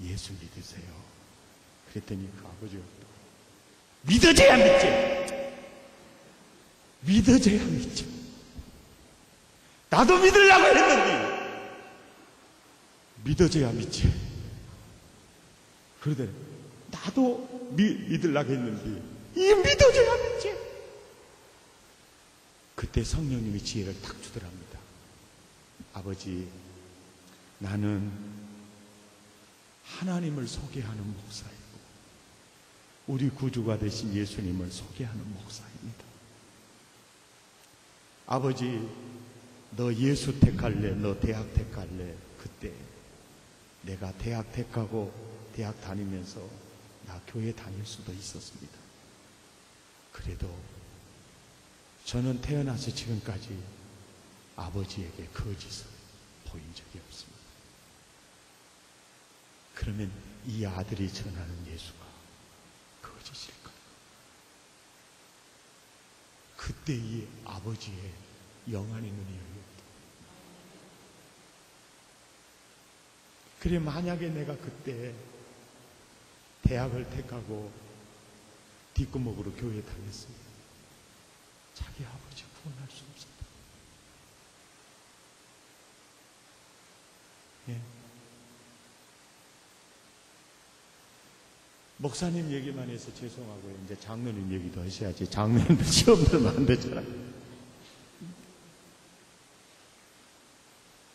예수 믿으세요. 그랬더니 그 아버지가 믿어져야 믿지. 믿어져야 믿지. 나도 믿으려고 했는데 믿어져야 믿지. 그러더니 나도 믿으려고 했는데 이 믿어져야 믿지. 그때 성령님이 지혜를 탁 주더랍니다. 아버지, 나는 하나님을 소개하는 목사이고 우리 구주가 되신 예수님을 소개하는 목사입니다. 아버지, 너 예수 택할래? 너 대학 택할래? 그때 내가 대학 택하고 대학 다니면서 나 교회 다닐 수도 있었습니다. 그래도 저는 태어나서 지금까지 아버지에게 거짓을 보인 적이 없습니다. 그러면 이 아들이 전하는 예수가 거짓일까요? 그때 이 아버지의 영안의 눈이 열렸다. 그래, 만약에 내가 그때 대학을 택하고 뒷구멍으로 교회에 다녔으면 자기 아버지 구원할 수 없었다. 예. 목사님 얘기만 해서 죄송하고요. 이제 장로님 얘기도 하셔야지. 장로님들 시험 들으면 안 되잖아요.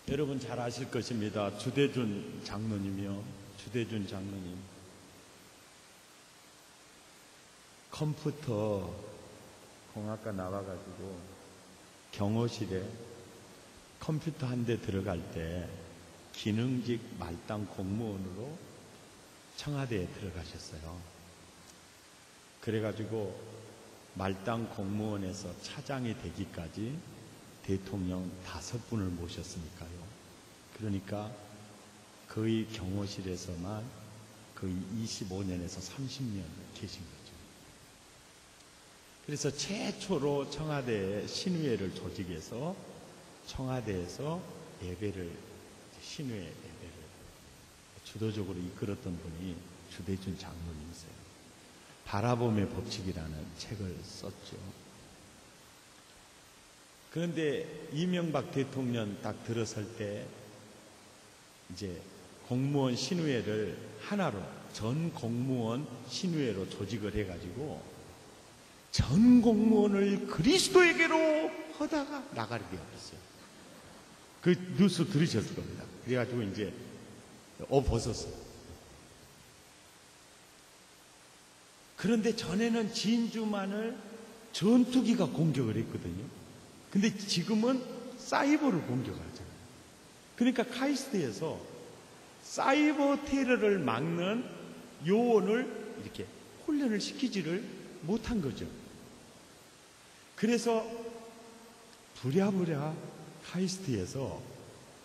여러분 잘 아실 것입니다. 주대준 장로님이요. 주대준 장로님. 컴퓨터 공학과 나와가지고 경호실에 컴퓨터 한 대 들어갈 때 기능직 말단 공무원으로 청와대에 들어가셨어요. 그래가지고 말단 공무원에서 차장이 되기까지 대통령 5분을 모셨으니까요. 그러니까 거의 경호실에서만 거의 25년에서 30년 계신 거죠. 그래서 최초로 청와대에 신의회를 조직해서 청와대에서 예배를, 신의회 예배를 주도적으로 이끌었던 분이 주대준 장로님이세요. 바라봄의 법칙이라는 책을 썼죠. 그런데 이명박 대통령 딱 들어설 때 이제 공무원 신의회를 하나로, 전 공무원 신의회로 조직을 해가지고 전 공무원을 그리스도에게로 하다가 나가게 되었어요. 그 뉴스 들으셨을 겁니다. 그래가지고 이제 옷 벗었어요. 그런데 전에는 진주만을 전투기가 공격을 했거든요. 근데 지금은 사이버를 공격하잖아요. 그러니까 카이스트에서 사이버 테러를 막는 요원을 이렇게 훈련을 시키지를 못한 거죠. 그래서 부랴부랴 카이스트에서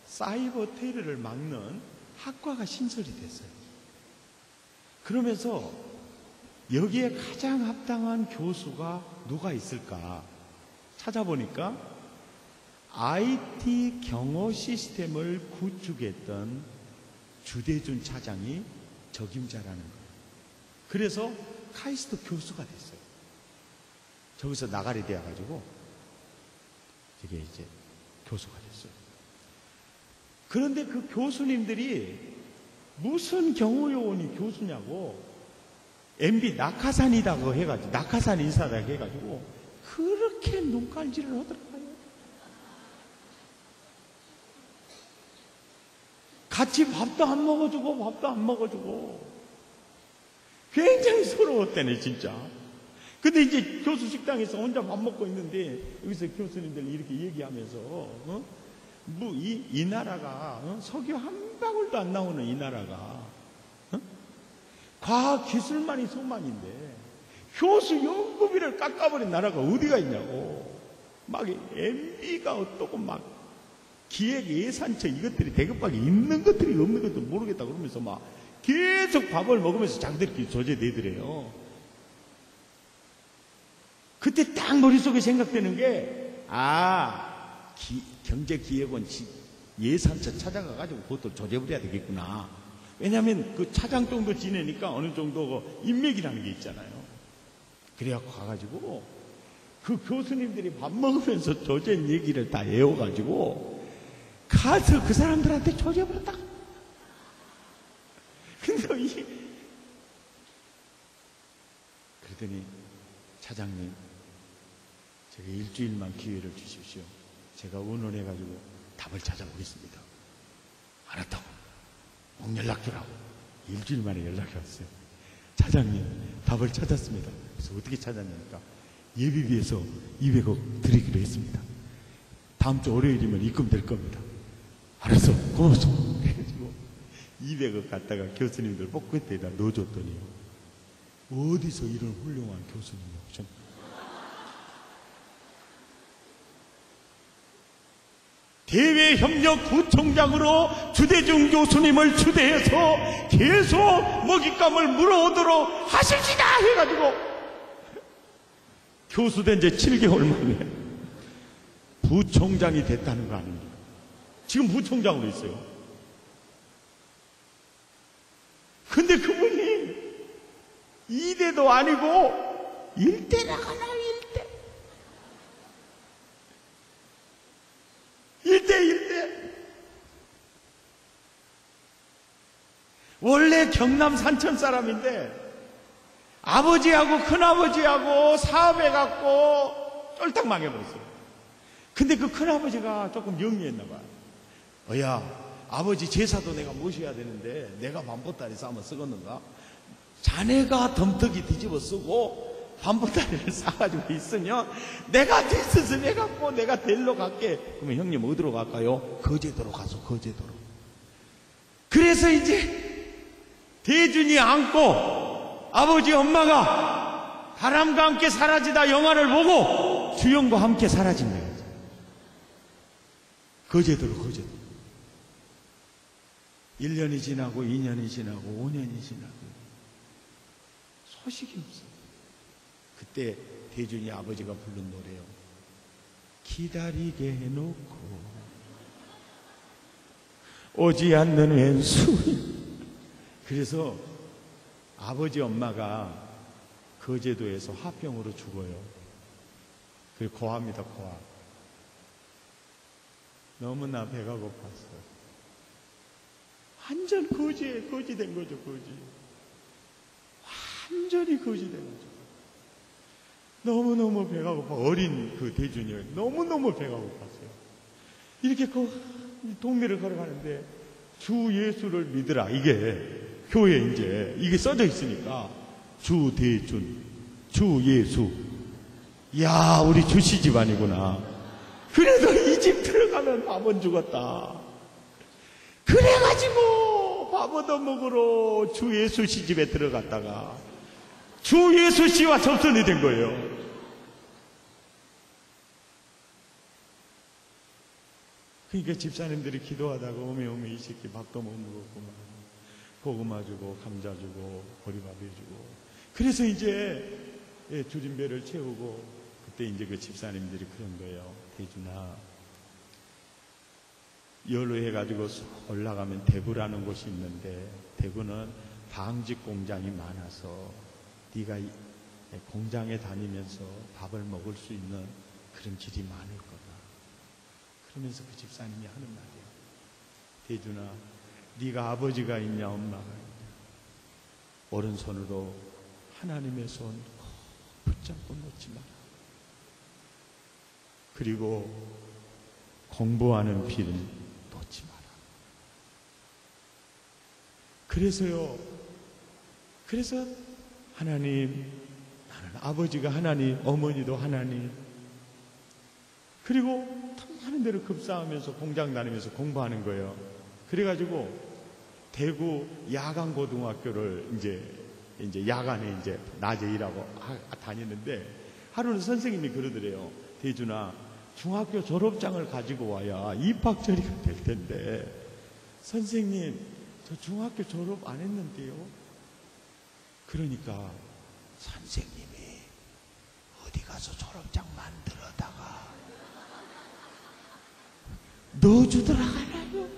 사이버 테러를 막는 학과가 신설이 됐어요. 그러면서 여기에 가장 합당한 교수가 누가 있을까 찾아보니까 IT 경호 시스템을 구축했던 주대준 차장이 적임자라는 거예요. 그래서 카이스트 교수가 됐어요. 저기서 나가리 되어가지고 저게 이제 교수가 됐어요. 그런데 그 교수님들이 무슨 경호요원이 교수냐고 MB 낙하산이라고 해가지고, 낙하산 인사라고 해가지고 그렇게 눈깔질을 하더라고요. 같이 밥도 안 먹어주고 굉장히 서러웠다네 진짜. 근데 이제 교수 식당에서 혼자 밥 먹고 있는데 여기서 교수님들 이렇게 얘기하면서 이 나라가 석유 한 방울도 안 나오는 이 나라가 과학기술만이 소망인데 교수 연구비를 깎아버린 나라가 어디가 있냐고. 막 MB가 어떻고 막 기획 예산처 이것들이 대급박이 있는 것들이 없는 것도 모르겠다 그러면서 막 계속 밥을 먹으면서 자기들끼리 조제 내더래요. 그때 딱 머릿속에 생각되는 게 경제기획원 예산처 찾아가가지고 그것도 조제부려야 되겠구나. 왜냐하면 그 차장 정도 지내니까 어느 정도 인맥이라는 게 있잖아요. 그래갖고 가가지고 그 교수님들이 밥 먹으면서 조제 얘기를 다 외워가지고 가서 그 사람들한테 조제부렸다. 근데 그러더니 차장님, 제가 일주일만 기회를 주십시오. 제가 의논해가지고 답을 찾아보겠습니다. 알았다고. 꼭 연락 주라고. 일주일 만에 연락이 왔어요. 차장님, 답을 찾았습니다. 그래서 어떻게 찾았냐니까 예비비에서 200억 드리기로 했습니다. 다음 주 월요일이면 입금될 겁니다. 알았어, 고맙소. 그래가지고 200억 갖다가 교수님들 복근대에다 넣어줬더니요, 어디서 이런 훌륭한 교수님이 오셨나. 대외협력부총장으로 주대중 교수님을 추대해서 계속 먹잇감을 물어오도록 하실지다 해가지고 교수된 지 7개월 만에 부총장이 됐다는 거 아닙니까? 지금 부총장으로 있어요. 근데 그분이 2대도 아니고 1대라가나. 1대. 원래 경남 산천 사람인데 아버지하고 큰아버지하고 사업해갖고 쫄딱 망해버렸어요. 근데 그 큰아버지가 조금 영리했나 봐요. 야, 아버지 제사도 내가 모셔야 되는데 내가 반보따리 싸면 쓰겠는가? 자네가 덤터기 뒤집어 쓰고 반보따리를 싸가지고 있으면 내가 뒷수습 해갖고 내가 데리러 갈게. 그러면 형님 어디로 갈까요? 거제도로 가서 거제도로. 그래서 이제 대준이 안고 아버지 엄마가 바람과 함께 사라지다 영화를 보고 주영과 함께 사라진 거예요. 거제도로. 1년이 지나고 2년이 지나고 5년이 지나고 소식이 없어요. 그때 대준이 아버지가 부른 노래요. 기다리게 해놓고 오지 않는 왼수. 그래서 아버지 엄마가 거제도에서 화병으로 죽어요. 그리고 고아입니다. 고아. 너무나 배가 고팠어요. 완전 거지 된 거죠. 거지. 완전히 거지 된 거죠. 너무너무 배가 고파. 어린 그 대준이 너무너무 배가 고팠어요. 이렇게 동네를 걸어가는데 주 예수를 믿으라. 이게 교회에 이제 이게 써져 있으니까 주 대준, 주 예수. 야, 우리 주씨 집안이구나. 그래도 이 집 들어가면 밥은 죽었다. 그래가지고 밥 얻어먹으러 주 예수 씨 집에 들어갔다가 주 예수 씨와 접선이 된 거예요. 그러니까 집사님들이 기도하다가 오메 이 새끼 밥도 못 먹었구만. 고구마 주고 감자 주고 보리밥 해주고. 그래서 이제 줄임배를 채우고 그때 이제 그 집사님들이 그런 거예요. 대준아, 연로해가지고 올라가면 대구라는 곳이 있는데 대구는 방직 공장이 많아서 네가 공장에 다니면서 밥을 먹을 수 있는 그런 길이 많을 거다. 그러면서 그 집사님이 하는 말이에요. 대준아, 네가 아버지가 있냐 엄마가 있냐. 오른손으로 하나님의 손 붙잡고 놓지 마라. 그리고 공부하는 비를 놓지 마라. 그래서 하나님, 나는 아버지가 하나님, 어머니도 하나님. 그리고 하는 대로 급사하면서 공장 다니면서 공부하는 거예요. 그래가지고 대구 야간고등학교를 이제 이제 야간에 이제 낮에 일하고 다니는데 하루는 선생님이 그러더래요. 대준아, 중학교 졸업장을 가지고 와야 입학 처리가 될 텐데 선생님, 저 중학교 졸업 안 했는데요. 그러니까 선생님이 어디 가서 졸업장 만들어다가 넣어주더라가나요.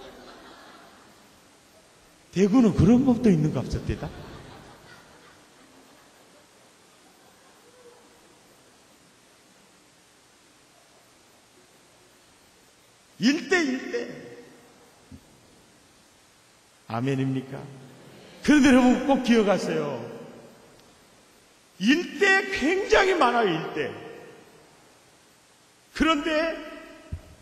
대구는 그런 법도 있는 것 없었대다. 일대 아멘입니까? 그런데 여러분 꼭 기억하세요. 일대 굉장히 많아요. 일대. 그런데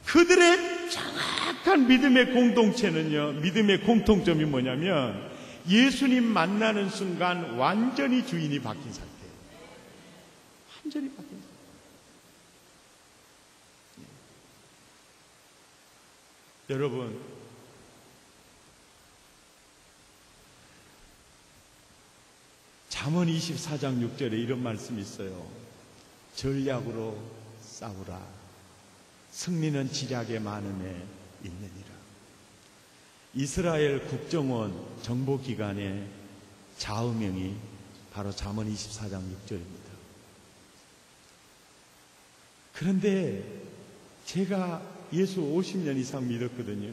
그들의 정확한 믿음의 공동체는요, 믿음의 공통점이 뭐냐면 예수님 만나는 순간 완전히 주인이 바뀐 상태예요. 완전히 바뀐 상태. 여러분, 잠언 24장 6절에 이런 말씀이 있어요. 전략으로 싸우라. 승리는 지략의 많음에 있느니라. 이스라엘 국정원 정보기관의 좌우명이 바로 잠언 24장 6절입니다. 그런데 제가 예수 50년 이상 믿었거든요.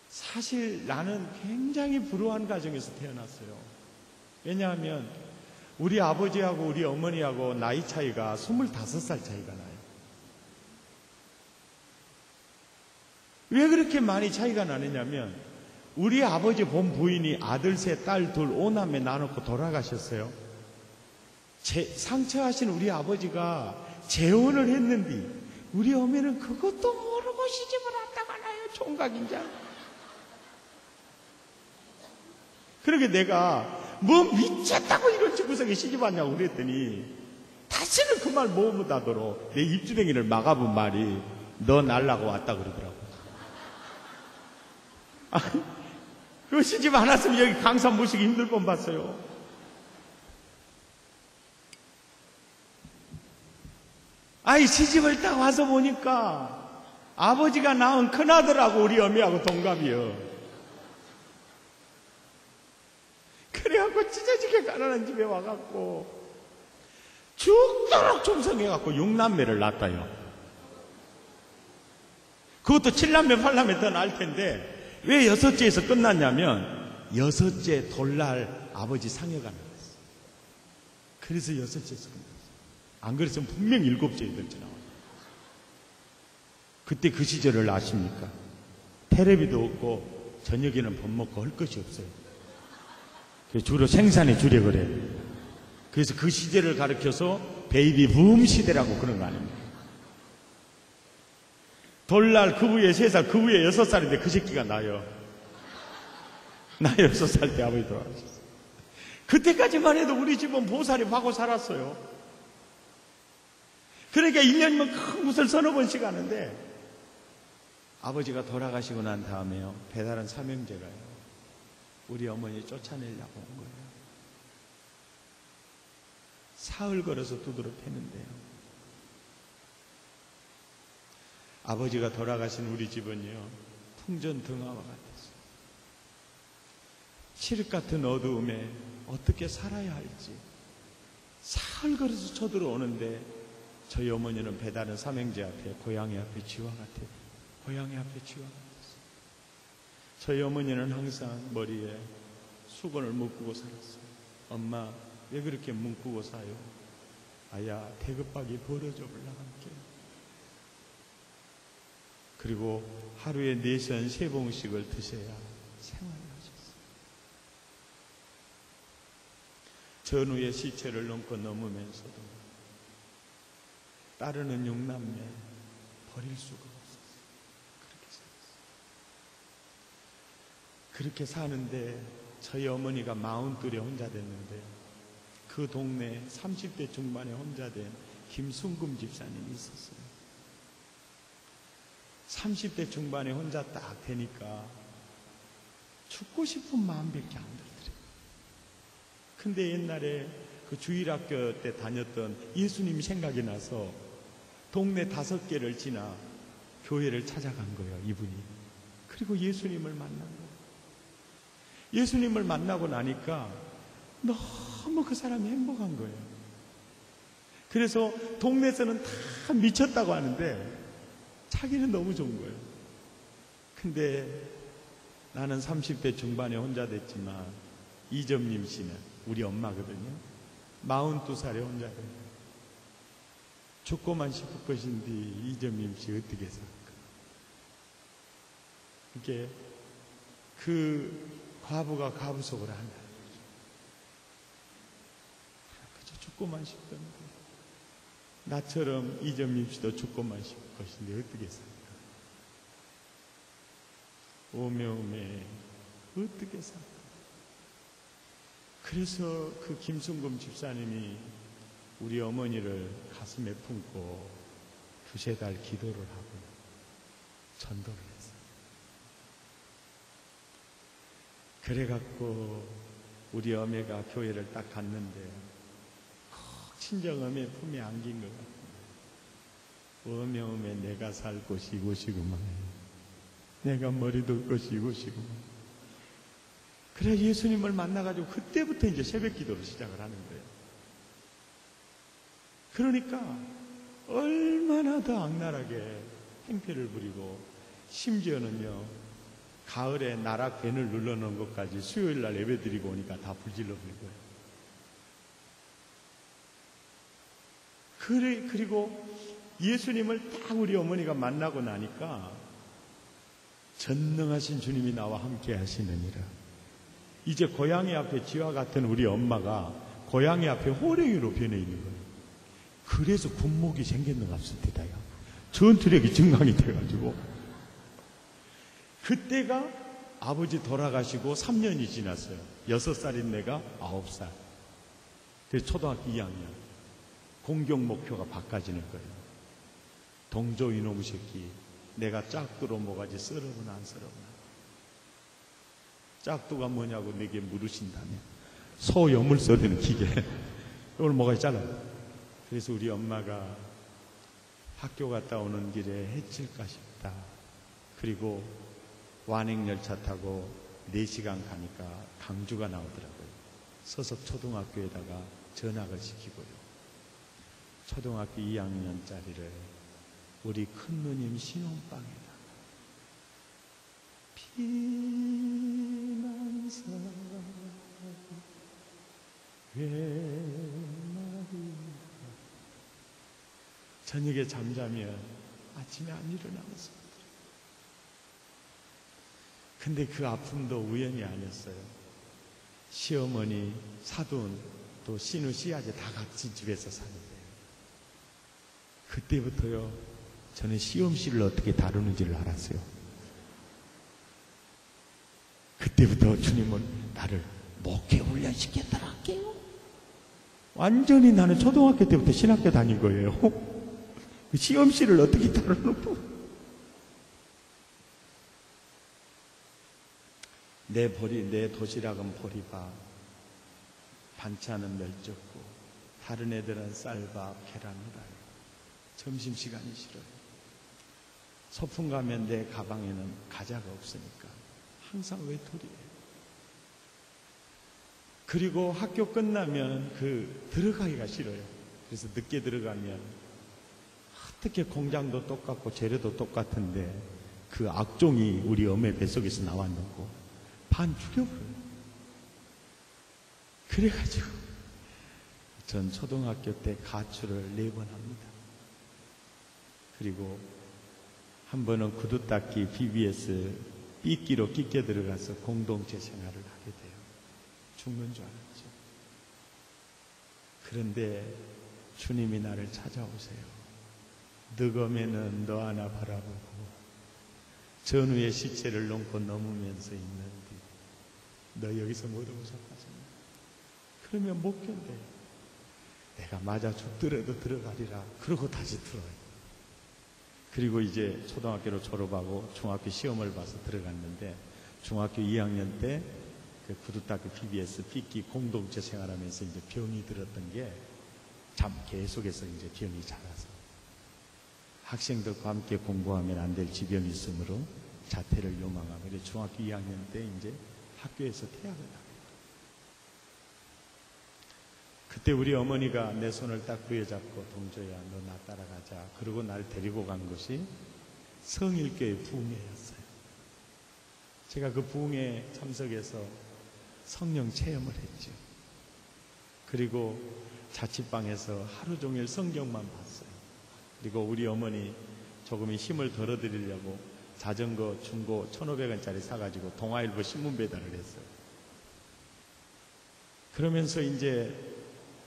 사실 나는 굉장히 불우한 가정에서 태어났어요. 왜냐하면 우리 아버지하고 우리 어머니하고 나이 차이가 25살 차이가 나요. 왜 그렇게 많이 차이가 나느냐면 우리 아버지 본 부인이 아들 셋, 딸 둘, 오남매 나놓고 돌아가셨어요. 상처하신 우리 아버지가 재혼을 했는데 우리 어머니는 그것도 모르고 시집을 왔다가 나요. 총각인자. 그러게 내가 뭐 미쳤다고 이런 집구석에 시집 왔냐고 그랬더니 다시는 그 말 못 하도록 내 입주댕이를 막아본 말이 너 날라고 왔다 그러더라고. 그 시집 안 왔으면 여기 강산 모시기 힘들 뻔 봤어요. 아이 시집을 딱 와서 보니까 아버지가 낳은 큰아들하고 우리 어미하고 동갑이요. 그래갖고 찢어지게 가난한 집에 와갖고 죽도록 충성해갖고 6남매를 낳았다요. 그것도 7남매 8남매 더 낳을 텐데 왜 6째에서 끝났냐면 6째 돌날 아버지 상여가 나왔어요. 그래서 6째에서 끝났어요. 안 그랬으면 분명 7째에 될지 나와요. 그때 그 시절을 아십니까? 테레비도 없고 저녁에는 밥 먹고 할 것이 없어요. 주로 생산에 주력을 해요. 그래서 그 시대를 가리켜서 베이비 붐 시대라고 그런 거 아닙니까? 돌날 그 후에 3살, 그 후에 6살인데 그 새끼가 나요. 나 6살 때 아버지 돌아가셨어요. 그때까지만 해도 우리 집은 보살이 하고 살았어요. 그러니까 1년이면 큰 곳을 서너 번씩 가는데 아버지가 돌아가시고 난 다음에요. 배달은 삼형제가요. 우리 어머니 쫓아내려고 온 거예요. 사흘 걸어서 두드러 패는데요. 아버지가 돌아가신 우리 집은요. 풍전등화와 같았어요. 칠흑 같은 어두움에 어떻게 살아야 할지 사흘 걸어서 쳐들어오는데 저희 어머니는 배다른 삼형제 앞에 고양이 앞에 쥐와 같아요. 고양이 앞에 쥐와 같았어요. 저희 어머니는 항상 머리에 수건을 묶고 살았어요. 엄마 왜 그렇게 묶고 사요? 아야 태급박이 벌어져 올라갈게. 그리고 하루에 4선 3봉씩을 드셔야 생활을 하셨어요. 전후의 시체를 넘고 넘으면서도 따르는 6남매 버릴 수가 없었어요. 그렇게 사는데 저희 어머니가 42에 혼자 됐는데 그 동네에 30대 중반에 혼자 된 김순금 집사님이 있었어요. 30대 중반에 혼자 딱 되니까 죽고 싶은 마음밖에 안 들더래요. 근데 옛날에 그 주일학교 때 다녔던 예수님이 생각이 나서 동네 5개를 지나 교회를 찾아간 거예요, 이분이. 그리고 예수님을 만난 거예요. 예수님을 만나고 나니까 너무 그 사람이 행복한 거예요. 그래서 동네에서는 다 미쳤다고 하는데 자기는 너무 좋은 거예요. 근데 나는 30대 중반에 혼자 됐지만 이점님 씨는 우리 엄마거든요. 42살에 혼자 돼요. 죽고만 싶을 것인데 이점님 씨 어떻게 살까? 이게 그 과부가 과부 속을 한다. 그저 죽고만 싶던데 나처럼 이점님 씨도 죽고만 싶을 것인데 어떻게 살까? 오메오메 어떻게 살까? 그래서 그 김순금 집사님이 우리 어머니를 가슴에 품고 2-3달 기도를 하고 전도를 했어요. 그래갖고 우리 어머니가 교회를 딱 갔는데 꼭 친정어머니 품에 안긴 것 같아요. 어메어메 내가 살 곳이 이곳이구만. 내가 머리 둘 곳이 이곳이구만. 그래 예수님을 만나가지고 그때부터 이제 새벽 기도를 시작을 하는 거예요. 그러니까 얼마나 더 악랄하게 행패를 부리고 심지어는요 가을에 나락 밴을 눌러놓은 것까지 수요일날 예배 드리고 오니까 다 불질러 버리고요. 그리고 예수님을 딱 우리 어머니가 만나고 나니까 전능하신 주님이 나와 함께 하시느니라. 이제 고양이 앞에 쥐와 같은 우리 엄마가 고양이 앞에 호랭이로 변해 있는 거예요. 그래서 군목이 생겼는가 없습니다요. 전투력이 증강이 돼가지고. 그때가 아버지 돌아가시고 3년이 지났어요. 6살인 내가 9살. 그래서 초등학교 2학년. 공격 목표가 바꿔지는 거예요. 동조 이놈의 새끼. 내가 짝두로 뭐가지 썰어보나 안 썰어보나. 짝두가 뭐냐고 내게 물으신다면 소염을 썰는 기계. 이걸 뭐가지 잘라요. 그래서 우리 엄마가 학교 갔다 오는 길에 해칠까 싶다. 그리고 완행열차 타고 4시간 가니까 강주가 나오더라고요. 서석 초등학교에다가 전학을 시키고요. 초등학교 2학년짜리를 우리 큰 누님 신혼방에다가 피난사 저녁에 잠자면 아침에 안 일어나면서. 근데 그 아픔도 우연이 아니었어요. 시어머니, 사돈, 또 신우, 씨아제 다 같이 집에서 사는데 그때부터요 저는 시험씨를 어떻게 다루는지를 알았어요. 그때부터 주님은 나를 목회 훈련시켰더라 할게요. 완전히 나는 초등학교 때부터 신학교 다닌 거예요. 시험씨를 어떻게 다루는 내 도시락은 보리밥, 반찬은 멸젓고 다른 애들은 쌀밥, 계란 후라이. 점심시간이 싫어요. 소풍 가면 내 가방에는 과자가 없으니까 항상 외톨이에요. 그리고 학교 끝나면 들어가기가 싫어요. 그래서 늦게 들어가면 어떻게 공장도 똑같고 재료도 똑같은데 그 악종이 우리 어머니 뱃속에서 나왔는고 반 죽여버려요. 그래가지고 전 초등학교 때 가출을 4번 합니다. 그리고 한 번은 구두 닦기 BBS 삐끼로 끼게 들어가서 공동체 생활을 하게 돼요. 죽는 줄 알았죠. 그런데 주님이 나를 찾아오세요. 득엄에는 너 하나 바라보고 전우의 시체를 놓고 넘으면서 있는데 너 여기서 못 오고 싶어졌나? 그러면 못 견뎌요. 내가 맞아 죽더라도 들어가리라. 그러고 다시 들어요. 그리고 이제 초등학교를 졸업하고 중학교 시험을 봐서 들어갔는데 중학교 2학년 때 그 구두닦이 PBS 삐끼 공동체 생활하면서 이제 병이 들었던 게 참 계속해서 이제 병이 자라서 학생들과 함께 공부하면 안 될 지병이 있으므로 자퇴를 요망하고 그래서 중학교 2학년 때 이제 학교에서 퇴학을 하게. 그때 우리 어머니가 내 손을 딱 부여잡고 동조야 너 나 따라가자. 그러고 날 데리고 간 것이 성일교회 부흥회였어요. 제가 그 부흥회 참석해서 성령 체험을 했죠. 그리고 자취방에서 하루 종일 성경만 봤어요. 그리고 우리 어머니 조금의 힘을 덜어드리려고 자전거 중고 1,500원짜리 사가지고 동아일보 신문 배달을 했어요. 그러면서 이제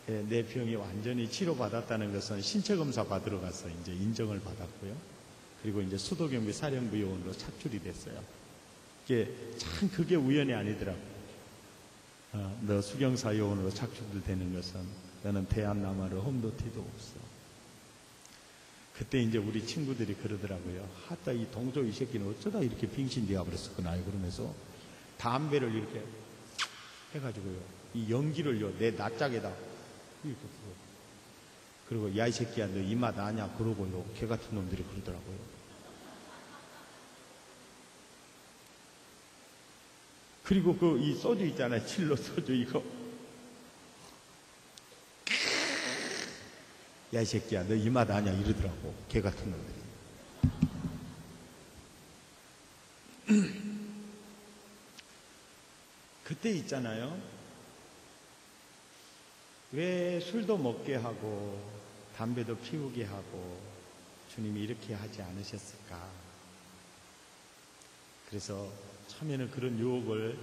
내 병이 완전히 치료받았다는 것은 신체검사 받으러 가서 이제 인정을 받았고요. 그리고 이제 수도경비 사령부 요원으로 착출이 됐어요. 그게 우연이 아니더라고요. 너 수경사 요원으로 착출되는 것은 너는 대한남하로 홈도티도 없어. 그때 이제 우리 친구들이 그러더라고요. 하다 이 동조 이 새끼는 어쩌다 이렇게 빙신되어 버렸었구나. 그러면서 담배를 이렇게 해가지고요. 이 연기를요, 내 낯짝에다 이렇게 부어. 그리고 야, 이 새끼야, 너 이 맛 아냐? 그러고요. 개 같은 놈들이 그러더라고요. 그리고 이 소주 있잖아요. 칠로 소주 이거. 야, 이 새끼야, 너 이 맛 아냐? 이러더라고. 개 같은 놈들이. 그때 있잖아요. 왜 술도 먹게 하고 담배도 피우게 하고 주님이 이렇게 하지 않으셨을까? 그래서 처음에는 그런 유혹을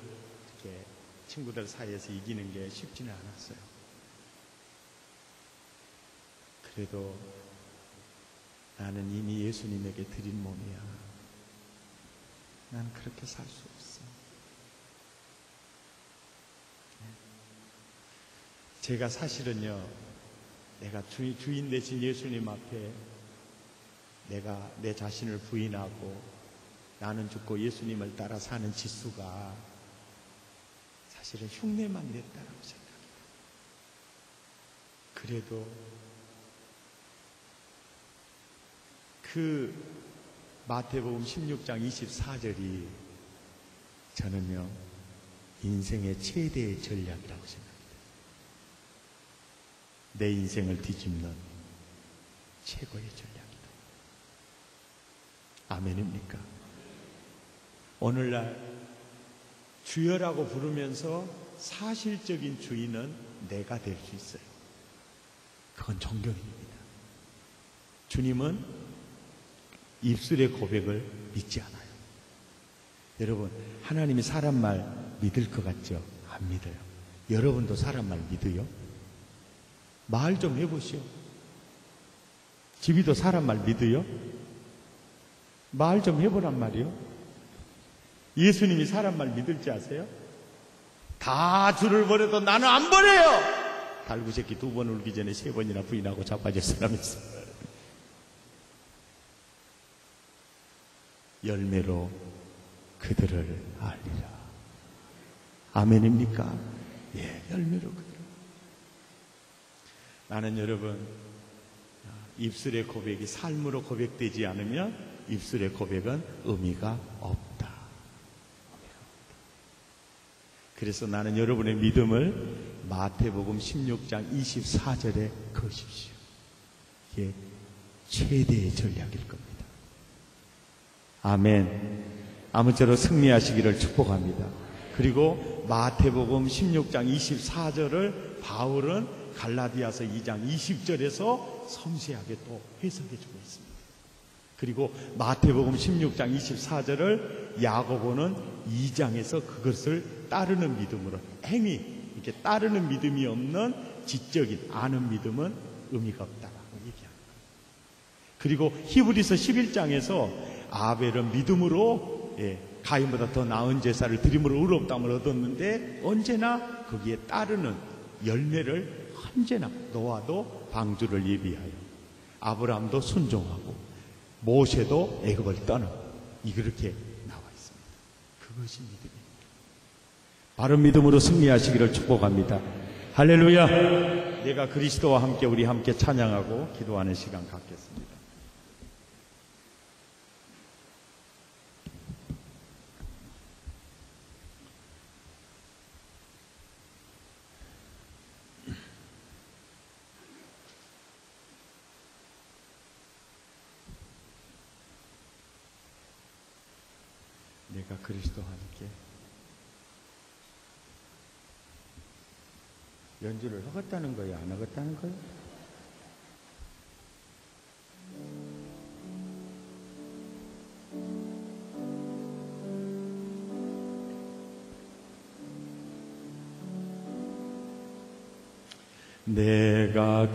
이렇게 친구들 사이에서 이기는 게 쉽지는 않았어요. 그래도 나는 이미 예수님에게 드린 몸이야. 난 그렇게 살 수 없어. 제가 사실은요, 내가 주인 되신 예수님 앞에 내가 내 자신을 부인하고 나는 죽고 예수님을 따라 사는 지수가 사실은 흉내만 냈다라고 생각해요. 그래도 그 마태복음 16장 24절이 저는요, 인생의 최대의 전략이라고 생각합니다. 내 인생을 뒤집는 최고의 전략이다. 아멘입니까? 오늘날 주여라고 부르면서 사실적인 주인은 내가 될 수 있어요. 그건 존경입니다. 주님은 입술의 고백을 믿지 않아요. 여러분, 하나님이 사람 말 믿을 것 같죠? 안 믿어요. 여러분도 사람 말 믿어요? 말 좀 해보시오. 집이도 사람 말 믿어요? 말 좀 해보란 말이요. 예수님이 사람 말 믿을지 아세요? 다 주를 버려도 나는 안 버려요. 달구새끼 2번 울기 전에 3번이나 부인하고 자빠질 사람이 있어요. 열매로 그들을 알리라. 아멘입니까? 예, 열매로 그들을. 나는 여러분, 입술의 고백이 삶으로 고백되지 않으면 입술의 고백은 의미가 없다. 그래서 나는 여러분의 믿음을 마태복음 16장 24절에 거십시오. 이게 최대의 전략일 겁니다. 아멘. 아무쪼록 승리하시기를 축복합니다. 그리고 마태복음 16장 24절을 바울은 갈라디아서 2장 20절에서 섬세하게 또 해석해주고 있습니다. 그리고 마태복음 16장 24절을 야고보는 2장에서 그것을 따르는 믿음으로, 행위, 이렇게 따르는 믿음이 없는 지적인 아는 믿음은 의미가 없다라고 얘기합니다. 그리고 히브리서 11장에서 아벨은 믿음으로 가인보다 더 나은 제사를 드림으로 의롭다함을 얻었는데 언제나 거기에 따르는 열매를 언제나 노아도 방주를 예비하여 아브라함도 순종하고 모세도 애굽을 떠나 이렇게 나와 있습니다. 그것이 믿음입니다. 바른 믿음으로 승리하시기를 축복합니다. 할렐루야. 내가 그리스도와 함께 우리 함께 찬양하고 기도하는 시간 갖겠습니다. 내가 그리스도와 함께 연주를 하겠다는 거야, 안 하겠다는 거야? 내가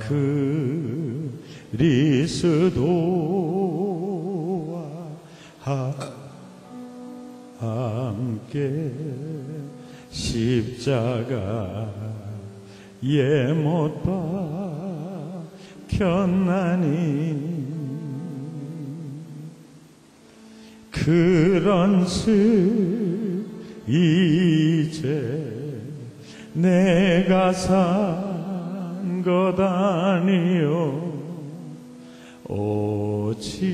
그리스도와 함께 십자가에 못 박혔나니 그런즉 이제 내가 산 것 아니요 오직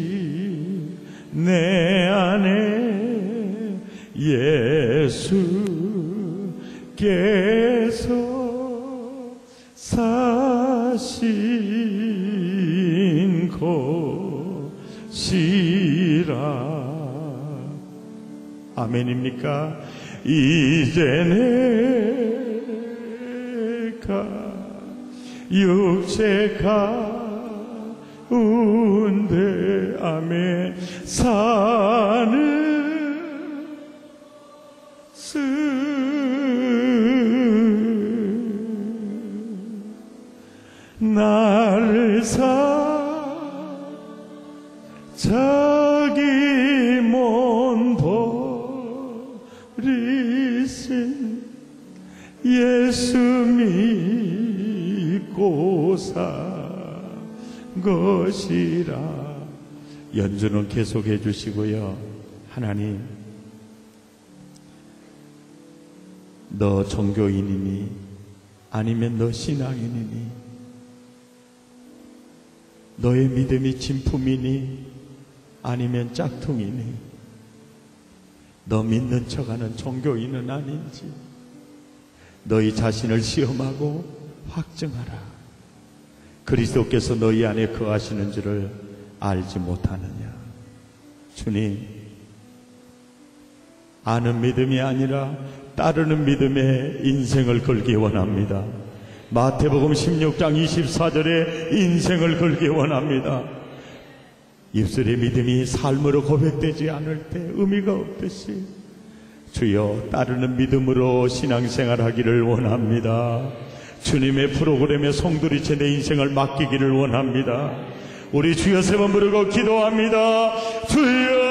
내 안에 예수께서 사신 것이라. 아멘입니까? 이제 내가 육체 가운데 아멘 사는 나를 자기 몸 버리신 예수 믿고 산 것이라. 연주는 계속해 주시고요. 하나님, 너 종교인이니 아니면 너 신앙인이니 너의 믿음이 진품이니 아니면 짝퉁이니 너 믿는 척하는 종교인은 아닌지 너희 자신을 시험하고 확증하라. 그리스도께서 너희 안에 거하시는 줄을 알지 못하느냐. 주님, 아는 믿음이 아니라 따르는 믿음에 인생을 걸기 원합니다. 마태복음 16장 24절에 인생을 걸기 원합니다. 입술의 믿음이 삶으로 고백되지 않을 때 의미가 없듯이 주여 따르는 믿음으로 신앙생활하기를 원합니다. 주님의 프로그램에 송두리째 내 인생을 맡기기를 원합니다. 우리 주여 세 번 부르고 기도합니다. 주여